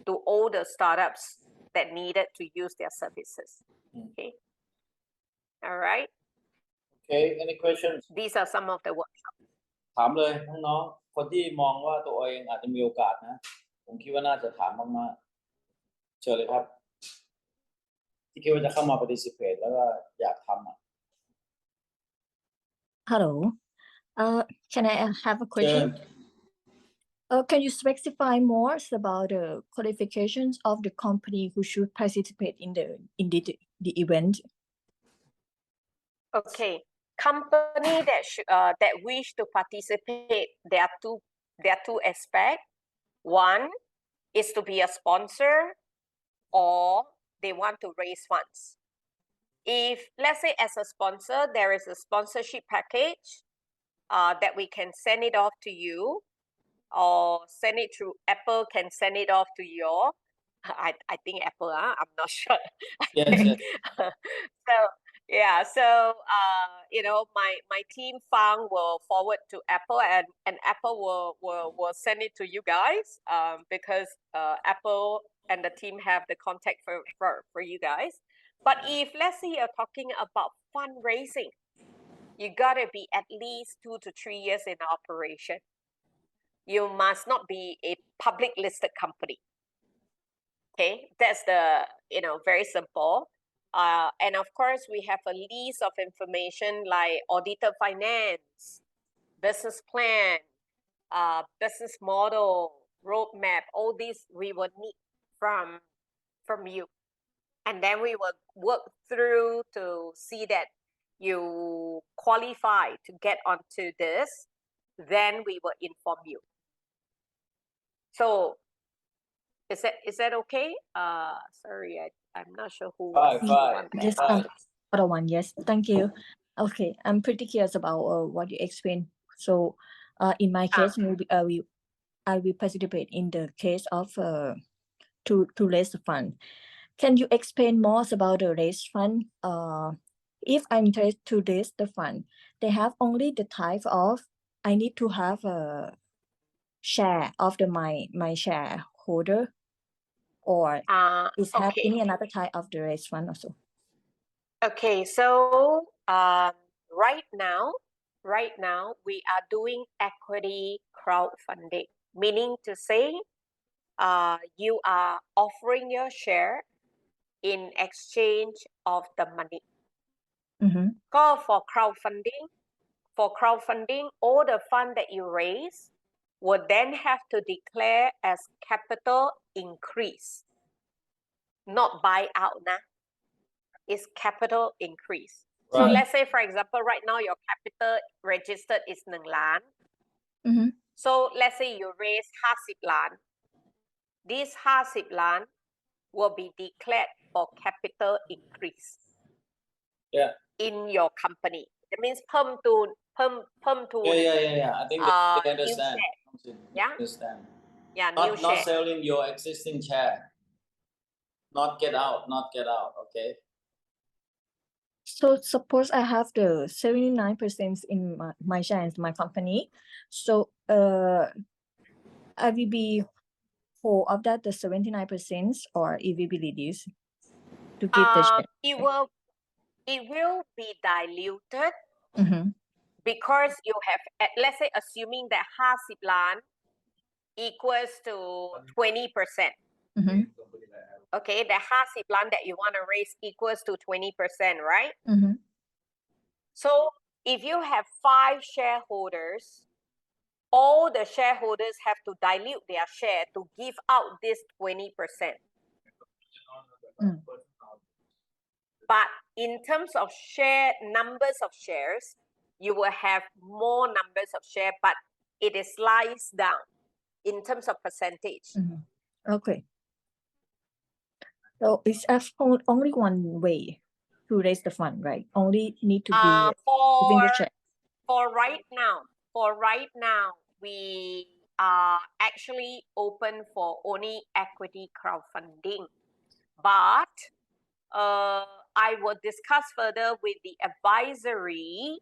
S3: to all the startups that needed to use their services? Okay. All right.
S1: Okay, any questions?
S3: These are some of the workshops.
S1: ถามเลยน้องๆคนที่มองว่าตัวเองอาจจะมีโอกาสนะผมคิดว่าน่าจะถามมากๆเชิญเลยครับที่คิดว่าจะเข้ามา participate แล้วก็อยากทำอ่ะ
S4: Hello. Can I have a question? Can you specify more about the qualifications of the company who should participate in the event?
S3: Okay, company that wish to participate, there are two aspects. One is to be a sponsor, or they want to raise funds. If let's say as a sponsor, there is a sponsorship package that we can send it off to you, or send it through Apple can send it off to your. I think Apple. I'm not sure.
S1: Yes.
S3: So. Yeah, so you know, my team Fang will forward to Apple, and Apple will send it to you guys because Apple and the team have the contact for you guys. But if let's say you're talking about fundraising, you gotta be at least 2 to 3 years in operation. You must not be a public listed company. Okay, that's the very simple. And of course, we have a list of information like auditor finance, business plan, business model, roadmap. All these we will need from you, and then we will work through to see that you qualify to get onto this. Then we will inform you. So, is that okay? Sorry, I'm not sure who.
S1: Fine.
S4: Yes, other one. Yes, thank you. Okay, I'm pretty curious about what you explained. So, in my case, maybe I will participate in the case of to raise the fund. Can you explain more about the raise fund? If I'm interested to raise the fund, they have only the type of I need to have a share of my shareholder, or is have any another type of the raise fund also?
S3: Okay, so right now we are doing equity crowdfunding, meaning to say you are offering your share in exchange of the money. Go for crowdfunding. For crowdfunding, all the fund that you raise would then have to declare as capital increase, not buyout. It's capital increase. Right. So let's say, for example, right now your capital registered is 1 ล้าน. So let's say you raise 50 ล้าน. This 50 ล้าน will be declared for capital increase.
S1: Yeah.
S3: In your company. That means เพิ่มทุน
S1: Yeah. I think they understand.
S3: Yeah.
S1: Understand.
S3: Yeah. New
S1: Not
S3: share.
S1: selling your existing share. Not get out. Okay.
S4: So suppose I have the 79% in my share in my company. So I will be whole of that the 79%, or it will be reduced. to give the share?
S3: It will be diluted
S4: Mm-hmm.
S3: because you have, let's say, assuming that 50 ล้าน equals to 20%.
S4: Mm-hmm.
S3: Okay, the 50 ล้าน that you want to raise equals to 20%, right?
S4: Mm-hmm.
S3: So if you have 5 shareholders, all the shareholders have to dilute their share to give out this 20%.
S4: Mm.
S3: But in terms of numbers of shares, you will have more numbers of shares, but it is sliced down in terms of percentage.
S4: Mm-hmm. Okay. So it's only one way to raise the fund, right? Only need to be giving the share.
S3: For right now, we are actually open for only equity crowdfunding, but I will discuss further with the advisory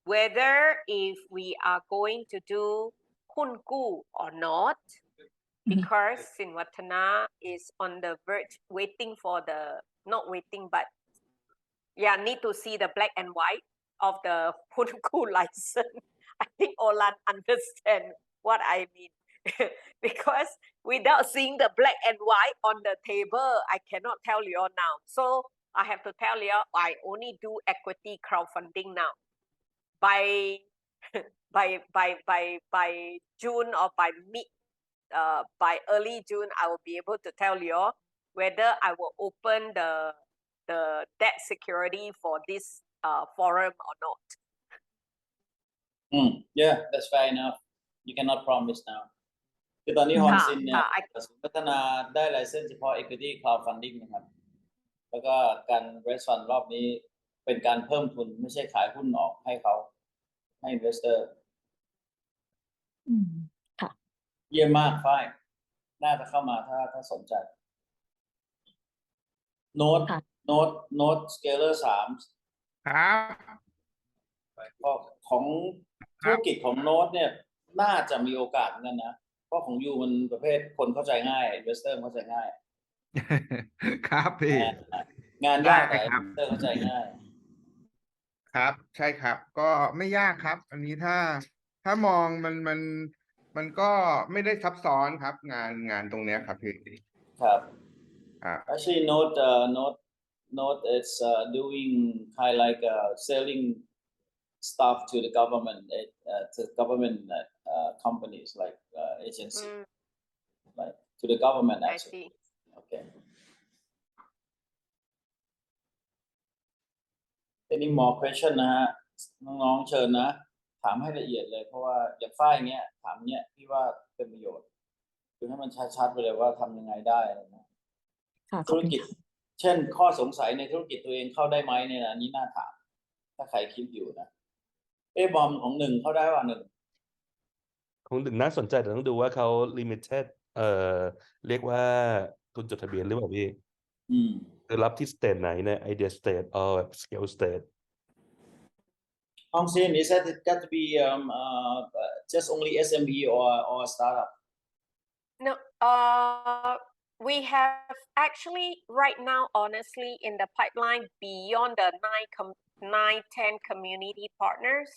S3: whether if we are going to do หุ้นกู้ or not, because Sinwatana is on the verge waiting for the not waiting but need to see the black and white of the หุ้นกู้ license. I think Olan understand what I mean. Because without seeing the black and white on the table, I cannot tell you all now. So I have to tell you, I only do equity crowdfunding now. By June or by early June, I will be able to tell you whether I will open the debt security for this forum or not.
S1: Yeah, that's fair enough. You cannot promise now. คือตอนนี้ฮอนซินเนี่ยศูนย์พัฒนาได้ไลเซนส์เฉพาะ equity crowdfunding นะครับแล้วก็การ raise fund รอบนี้เป็นการเพิ่มทุนไม่ใช่ขายหุ้นออกให้เขาให้ investor
S4: ค่ะ
S1: เยี่ยมมากฝ้ายน่าจะเข้ามาถ้าสนใจโน้ตสเกลเลอร์3ครับของธุรกิจของโน้ตเนี่ยน่าจะมีโอกาสเหมือนกันนะเพราะของยูมันประเภทคนเข้าใจง่าย investor เข้าใจง่าย
S5: ครับพี่
S1: งานยากแต่ investor เข้าใจง่าย
S5: ครับใช่ครับก็ไม่ยากครับอันนี้ถ้ามองมันก็ไม่ได้ซับซ้อนครับงานตรงเนี้ยครับพี่
S1: ครับ Actually note it's doing kind of like selling stuff to the government companies like agency like to the government actually. Okay. Any more question นะฮะน้องๆเชิญนะถามให้ละเอียดเลยเพราะว่าอย่างฝ้ายเงี้ยถามเนี้ยพี่ว่าเป็นประโยชน์คือให้มันชัดๆไปเลยว่าทำยังไงได้นะธุรกิจเช่นข้อสงสัยในธุรกิจตัวเองเข้าได้ไหมเนี่ยนะนี่น่าถามถ้าใครคิดอยู่นะบอมของ1เข้าได้ว่า1
S2: ของ1น่าสนใจแต่ต้องดูว่าเขา limited เรียกว่าทุนจดทะเบียนหรือเปล่าพี่คือรับที่สเตทไหนเนี่ย idea state or scale state
S1: Hong Sin, is that it got to be just only SME or startup?
S3: No, we have actually right now, honestly, in the pipeline beyond the 9-10 community partners.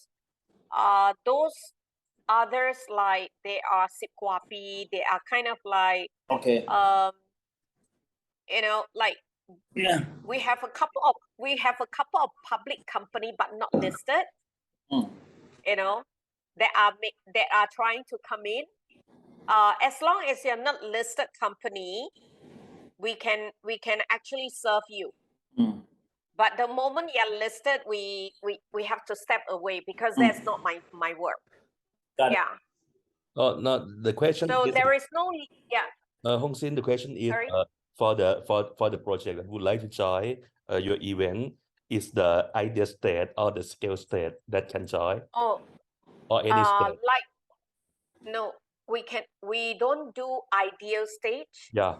S3: Those others like they are Sipquapi, they are kind of like
S1: okay.
S3: Like we have a couple of public company but not listed. That are trying to come in. As long as you're not listed company, we can actually serve you. But the moment you're listed, we have to step away because that's not my work.
S1: Got
S3: yeah.
S2: Oh no, the question.
S3: So there is no
S2: Hong Sin, the question is for the project that would like to join your event. Is the idea state or the scale state that can join? Or any state?
S3: Like no, we don't do ideal stage.
S2: Yeah.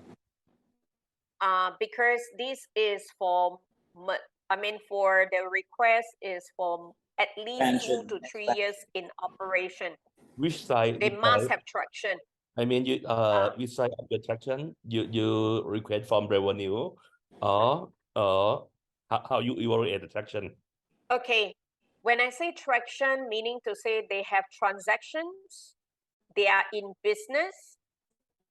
S3: Because this is for the request is for at least 2 to 3 years in operation.
S2: Which side?
S3: They must have traction.
S2: I mean, which side of the traction you request from revenue or how you evaluate the traction?
S3: Okay, when I say traction, meaning to say they have transactions, they are in business,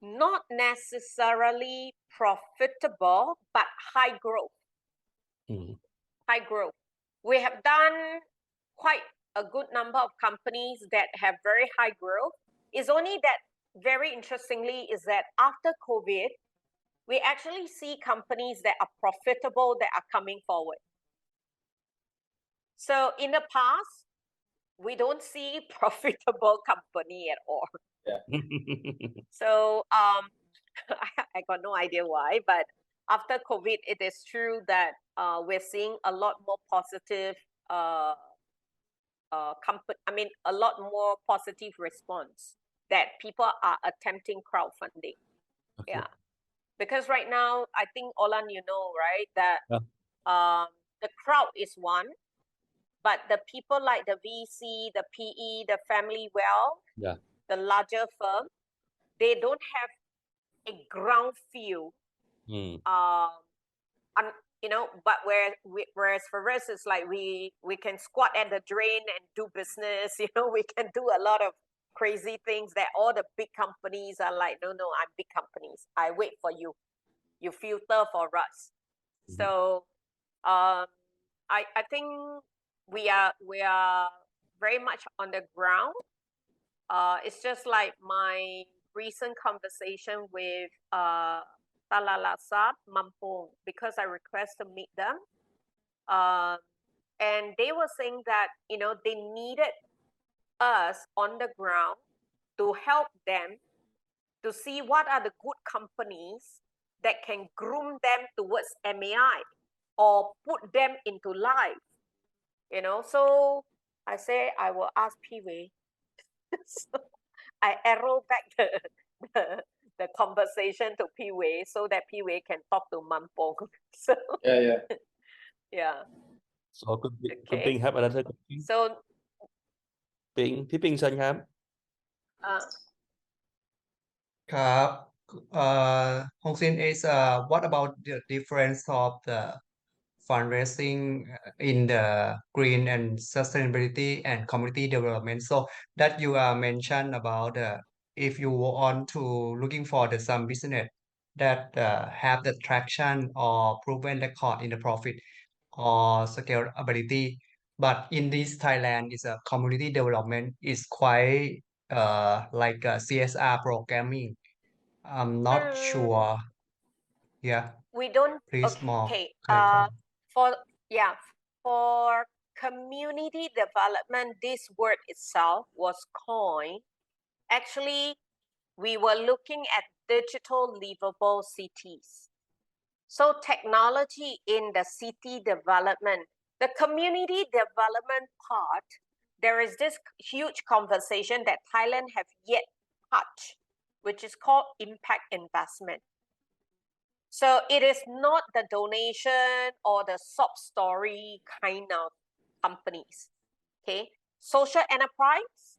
S3: not necessarily profitable, but high growth. High growth. We have done quite a good number of companies that have very high growth. It's only that, very interestingly, is that after COVID, we actually see companies that are profitable that are coming forward. So in the past, we don't see profitable company at all.
S1: Yeah.
S3: So I got no idea why, but after COVID, it is true that we're seeing a lot more positive a lot more positive response that people are attempting crowdfunding.
S2: Okay.
S3: Yeah, because right now, I think Olan, you know, right, that the crowd is one, but the people like the VC, the PE, the family wealth, the larger firm, they don't have a ground feel. You know, but whereas for us, it's like we can squat at the drain and do business. You know, we can do a lot of crazy things that all the big companies are like, no, I'm big companies. I wait for you. You filter for us. So I think we are very much on the ground. It's just like my recent conversation with Talalasat Mampong, because I request to meet them. And they were saying that, you know, they needed us on the ground to help them to see what are the good companies that can groom them towards MAI or put them into life, you know. So I say I will ask P-Wei. So I arrow back the conversation to P-Wei so that P-Wei can talk to Mampong. So yeah.
S2: So คุณปิง have another question.
S3: So
S2: พี่ปิงเชิญครับ
S6: ครับHong Sin is what about the difference of the fundraising in the green and sustainability and community development? So that you mentioned about if you want to looking for some business that have the traction or proven record in the profit or scalability, but in this Thailand is a community development is quite like CSR programming. I'm not sure. Yeah,
S3: we don't.
S6: please more.
S3: Okay.
S6: clarify.
S3: For community development, this word itself was coined. Actually, we were looking at digital livable cities. So technology in the city development, the community development part, there is this huge conversation that Thailand have yet touched, which is called impact investment. So it is not the donation or the sob story kind of companies. Okay, social enterprise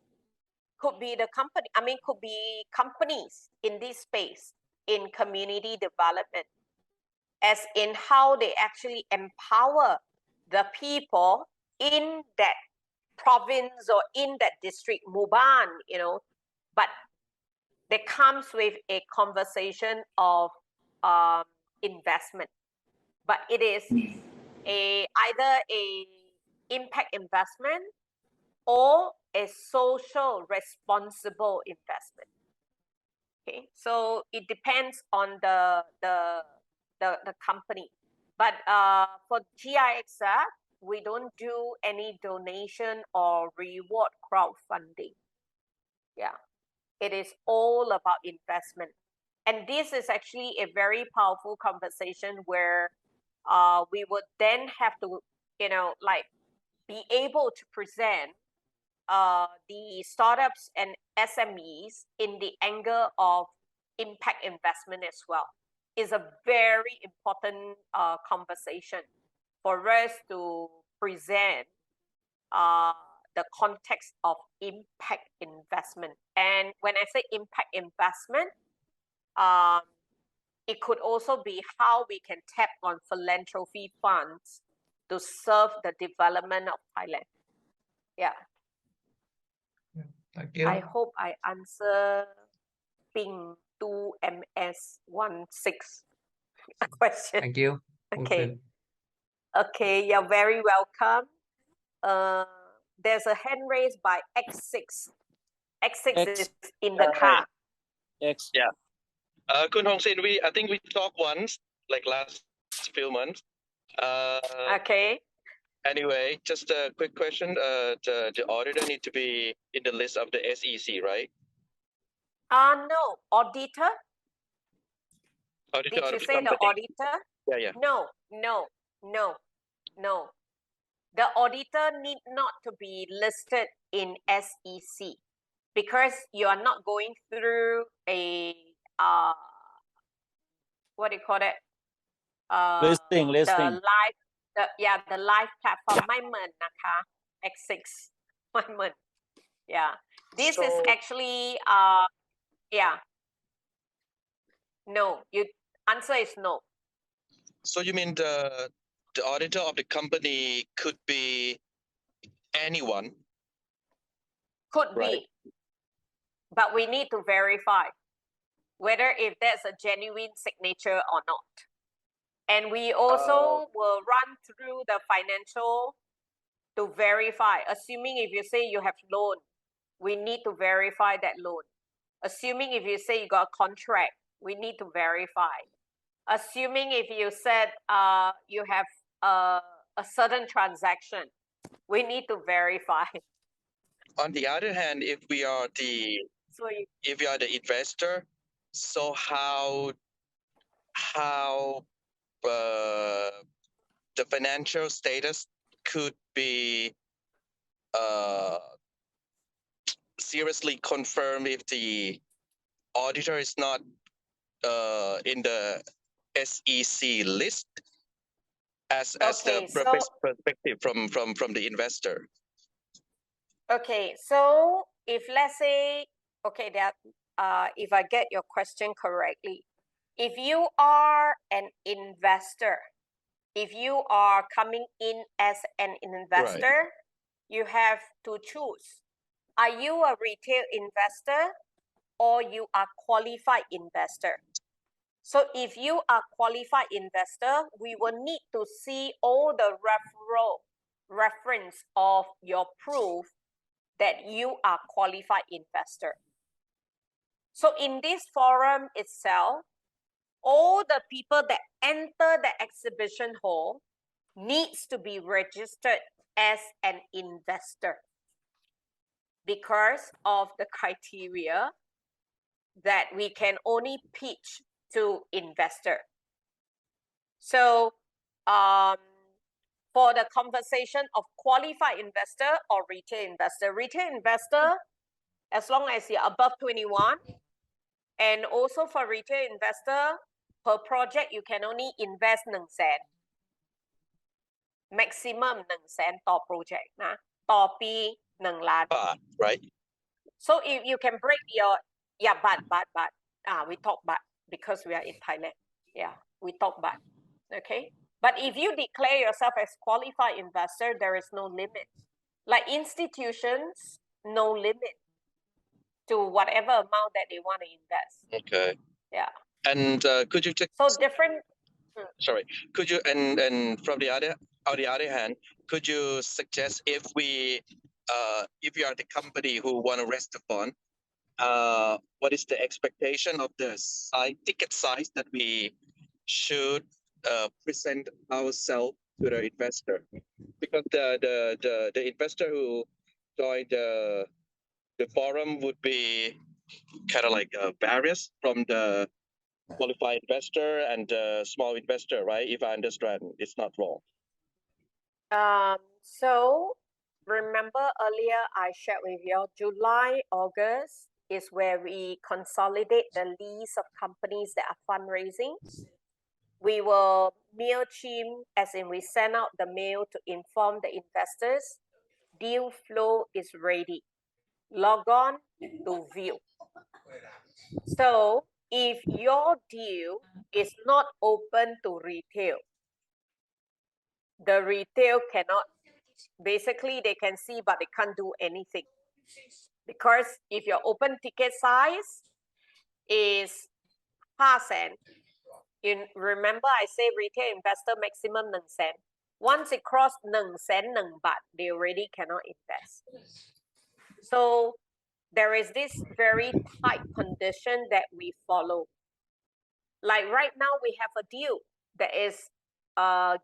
S3: could be the company. Could be companies in this space in community development, as in how they actually empower the people in that province or in that district, Muban, you know, but there comes with a conversation of investment, but it is either a impact investment or a social responsible investment. Okay, so it depends on the company, but for GIXF, we don't do any donation or reward crowdfunding. Yeah, it is all about investment. And this is actually a very powerful conversation where we would then have to, you know, like be able to present the startups and SMEs in the angle of impact investment as well. Is a very important conversation for us to present the context of impact investment. And when I say impact investment, it could also be how we can tap on philanthropy funds to serve the development of Thailand. Yeah.
S6: Thank you.
S3: I hope I answer Ping 2MS16 question.
S6: Thank you.
S3: Okay. Okay, you're very welcome. There's a hand raised by X6. X6 is in the car.
S1: X.
S7: Yeah. Kun Hong Sin, I think we talked once, like last few months.
S3: Okay.
S7: Anyway, just a quick question. The auditor need to be in the list of the SEC, right?
S3: No, auditor.
S7: Auditor
S3: Did
S7: of
S3: you
S7: the
S3: say the
S7: company.
S3: auditor?
S7: Yeah.
S3: No. The auditor need not to be listed in SEC because you are not going through a what do you call it?
S1: Listing.
S3: The live platform ไม่เหมือนนะคะ X6 ไม่เหมือน Yeah, this is actually yeah. No, you answer is no.
S7: So you mean the auditor of the company could be anyone?
S3: Could
S7: Right.
S3: be, but we need to verify whether if there's a genuine signature or not. And we also will run through the financial to verify. Assuming if you say you have loan, we need to verify that loan. Assuming if you say you got a contract, we need to verify. Assuming if you said you have a certain transaction, we need to verify.
S7: On the other hand, if we are the investor, so how the financial status could be seriously confirmed if the auditor is not in the SEC list as the perspective from the investor.
S3: Okay, so if let's say, okay, that if I get your question correctly, if you are an investor, if you are coming in as an investor, you have to choose. Are you a retail investor or you are qualified investor? So if you are qualified investor, we will need to see all the reference of your proof that you are qualified investor. So in this forum itself, all the people that enter the exhibition hall needs to be registered as an investor because of the criteria that we can only pitch to investor. So for the conversation of qualified investor or retail investor, as long as you're above 21, and also for retail investor, per project you can only invest 100,000 maximum 100,000 ต่อ project นะต่อปี1 ล้าน
S7: right?
S3: So if you can break your but we talk but because we are in Thailand, we talk but okay. But if you declare yourself as qualified investor, there is no limit. Like institutions, no limit to whatever amount that they want to invest.
S7: Okay.
S3: Yeah.
S7: And could you just
S3: different?
S7: Sorry. Could you and from the other hand, could you suggest if we are the company who want to raise the fund, what is the expectation of the ticket size that we should present ourselves to the investor? Because the investor who joined the forum would be kind of like various from the qualified investor and small investor, right? If I understand, it's not wrong.
S3: So remember earlier I shared with you, July, August is where we consolidate the list of companies that are fundraising. We will MailChimp, as in we send out the mail to inform the investors, deal flow is ready. Log on to view. So if your deal is not open to retail, the retail cannot, basically they can see but they can't do anything, because if your open ticket size is 500,000, remember I say retail investor maximum 100,000. Once it cross 100,000 baht, they already cannot invest. So there is this very tight condition that we follow. Like right now we have a deal that is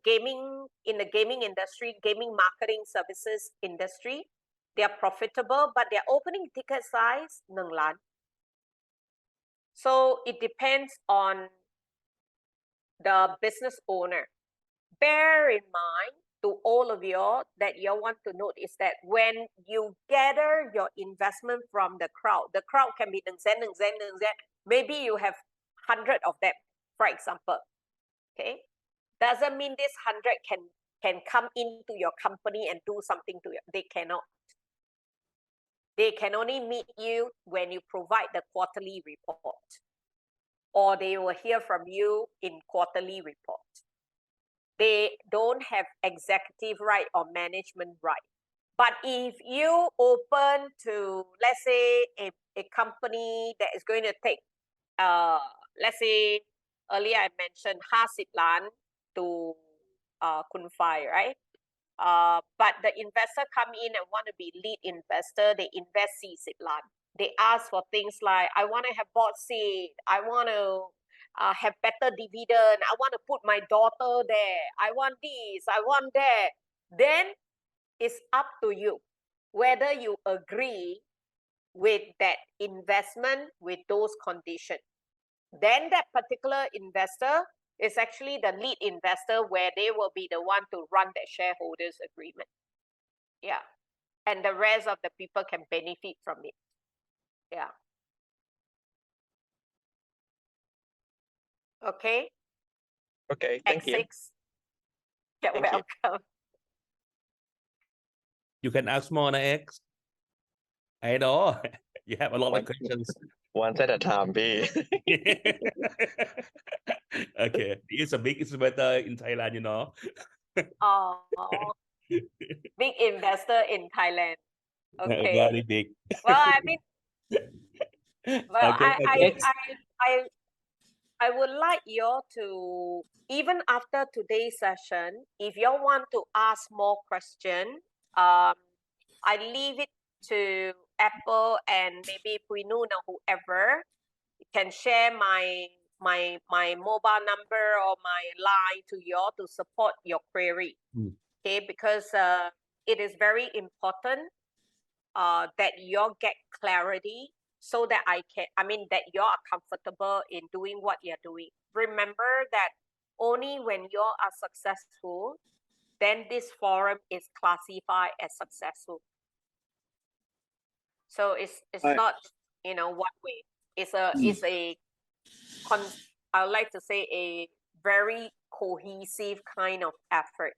S3: gaming, in the gaming industry, gaming marketing services industry. They are profitable, but their opening ticket size 1 ล้าน. So it depends on the business owner. Bear in mind, to all of you, that you want to note is that when you gather your investment from the crowd can be 100,000, maybe you have 100 of them, for example. Okay, doesn't mean this 100 can come into your company and do something to you. They cannot. They can only meet you when you provide the quarterly report, or they will hear from you in quarterly report. They don't have executive right or management right. But if you open to, let's say, a company that is going to take, let's say, earlier I mentioned 50 ล้าน to Kun Fai, right? But the investor come in and want to be lead investor, they invest 40 ล้าน. They ask for things like, I want to have board seat, I want to have better dividend, I want to put my daughter there, I want this, I want that. Then it's up to you whether you agree with that investment with those conditions. Then that particular investor is actually the lead investor, where they will be the one to run the shareholders agreement. Yeah. And the rest of the people can benefit from it. Yeah. Okay.
S7: Okay, thank you.
S3: X6. You're
S7: Thank you.
S3: welcome.
S2: You can ask more, X. I know. You have a lot of
S7: One-
S2: questions.
S7: One at a time, B.
S2: Okay. He is a big investor in Thailand, you know.
S3: Oh, big investor in Thailand. Okay.
S2: Very big.
S3: Well, I mean, well,
S2: Okay,
S3: I would like you all to, even after today's session, if you all want to ask more questions, I leave it to Apple and maybe Puinun or whoever can share my mobile number or my line to you all to support your query. Okay, because it is very important that you all get clarity, so that that you are comfortable in doing what you're doing. Remember that only when you are successful, then this forum is classified as successful. So it's
S1: Right.
S3: not, one way. It's a I would like to say a very cohesive kind of effort.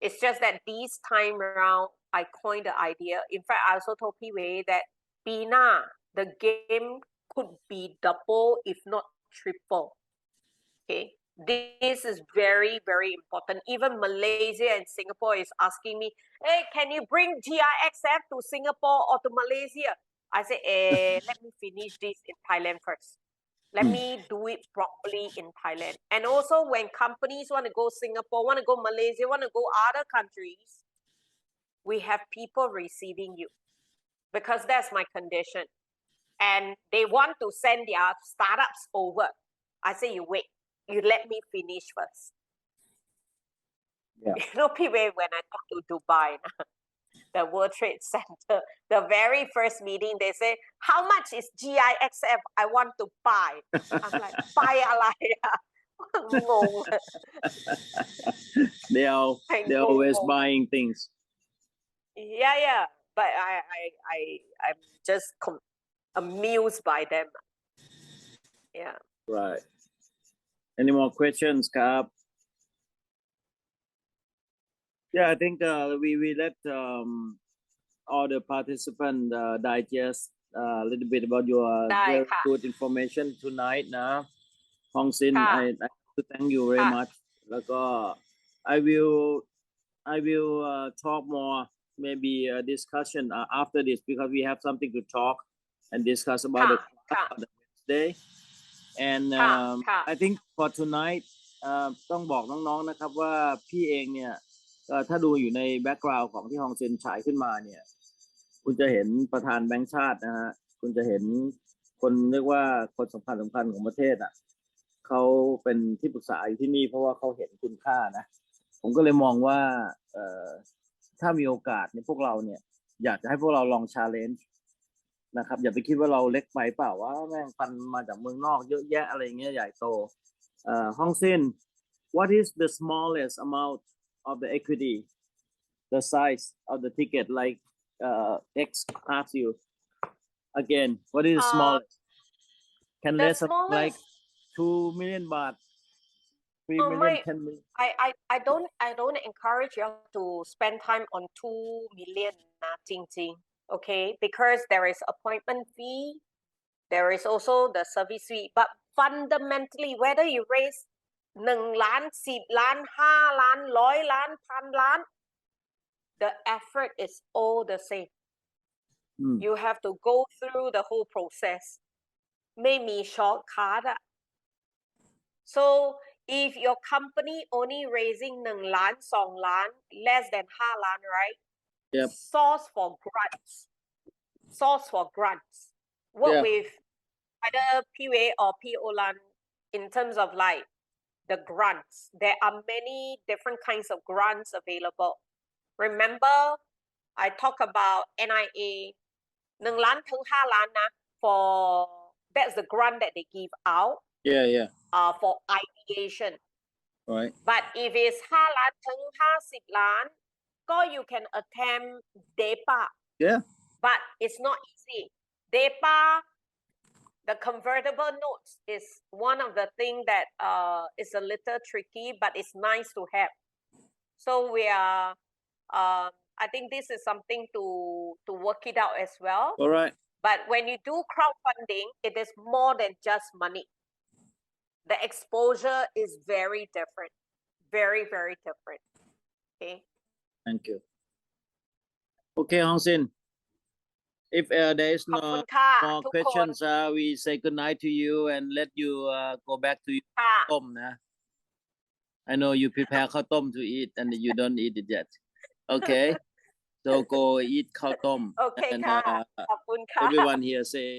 S3: It's just that this time around, I coined the idea. In fact, I also told P-Wei that Pina, the game could be double, if not triple. Okay, this is very, very important. Even Malaysia and Singapore is asking me, hey, can you bring GIXF to Singapore or to Malaysia? I say, let me finish this in Thailand first. Let me do it properly in Thailand. And also when companies want to go Singapore, want to go Malaysia, want to go other countries, we have people receiving you, because that's my condition. And they want to send their startups over. I say, you wait, you let me finish first.
S1: Yeah.
S3: You know, people, when I talk to Dubai, the World Trade Center, the very first meeting, they say, how much is GIXF? I want to buy. I'm like, buy อะไรอะ งง
S1: They're always buying things.
S3: Yeah. But I'm just amused by them. Yeah.
S1: Right. Any more questions, Kap? Yeah, I think we let all the participants digest a little bit about your
S3: ได้
S1: very
S3: ค่ะ
S1: good information tonight นะ Hong Sin
S3: ค่ะ
S1: I to thank you very
S3: ค่ะ
S1: much แล้วก็ I will talk more maybe a discussion after this because we have something to talk and discuss about
S3: ค่ะ
S1: the
S3: ค่ะ
S1: on the Wednesday and
S3: ค่ะ ค่ะ
S1: I think for tonight ต้องบอกน้องๆนะครับว่าพี่เองเนี่ยถ้าดูอยู่ในแบ็กกราวด์ของที่ฮองเซนฉายขึ้นมาเนี่ยคุณจะเห็นประธานแบงก์ชาตินะฮะคุณจะเห็นคนเรียกว่าคนสำคัญของประเทศอ่ะเขาเป็นที่ปรึกษาอยู่ที่นี่เพราะว่าเขาเห็นคุณค่านะผมก็เลยมองว่าถ้ามีโอกาสในพวกเราเนี่ยอยากจะให้พวกเราลองชาเลนจ์นะครับอย่าไปคิดว่าเราเล็กไปเปล่าว่าแม่งฟันมาจากเมืองนอกเยอะแยะอะไรเงี้ยใหญ่โตฮองเซน what is the smallest amount of the equity the size of the ticket like X asks you again what is the smallest can
S3: the
S1: less something like
S3: smallest
S1: 2 million baht 3 million
S3: ไม่
S1: 10 million
S3: I don't encourage you to spend time on 2 million นะจริงๆ okay because there is appointment fee there is also the service fee but fundamentally whether you raise 1 ล้าน 10 ล้าน 5 ล้าน 100 ล้าน 1,000 ล้าน the effort is all the same you have to go through the whole process ไม่มี shortcut อะ so if your company only raising 1 ล้าน 2 ล้าน less than 5 ล้าน right
S1: Yep.
S3: source for grants work
S1: Yeah.
S3: with either PWA or POLAN in terms of like the grants there are many different kinds of grants available remember I talk about NIA 1 ล้าน ถึง 5 ล้านนะ for that's the grant that they give out
S1: yeah
S3: for ideation
S1: right
S3: but if it's 5 ล้าน ถึง 50 ล้าน ก็ you can attempt DEPA
S1: yeah
S3: but it's not easy DEPA the convertible notes is one of the things that is a little tricky but it's nice to have so we are I think this is something to work it out as well
S1: all right
S3: but when you do crowdfunding it is more than just money the exposure is very different very very different okay
S1: thank you okay Hong Sin if there is
S3: ขอบ
S1: no
S3: คุณค่ะ
S1: more
S3: ทุกคน
S1: questions we say good night to you and let you go back to your
S3: ค่ะ
S1: ต้มนะ I know you prepare ข้าวต้ม to eat and you don't eat it yet okay so go eat ข้าวต้ม
S3: โอเค
S1: and
S3: ค่ะ ขอบคุณค่ะ
S1: everyone here say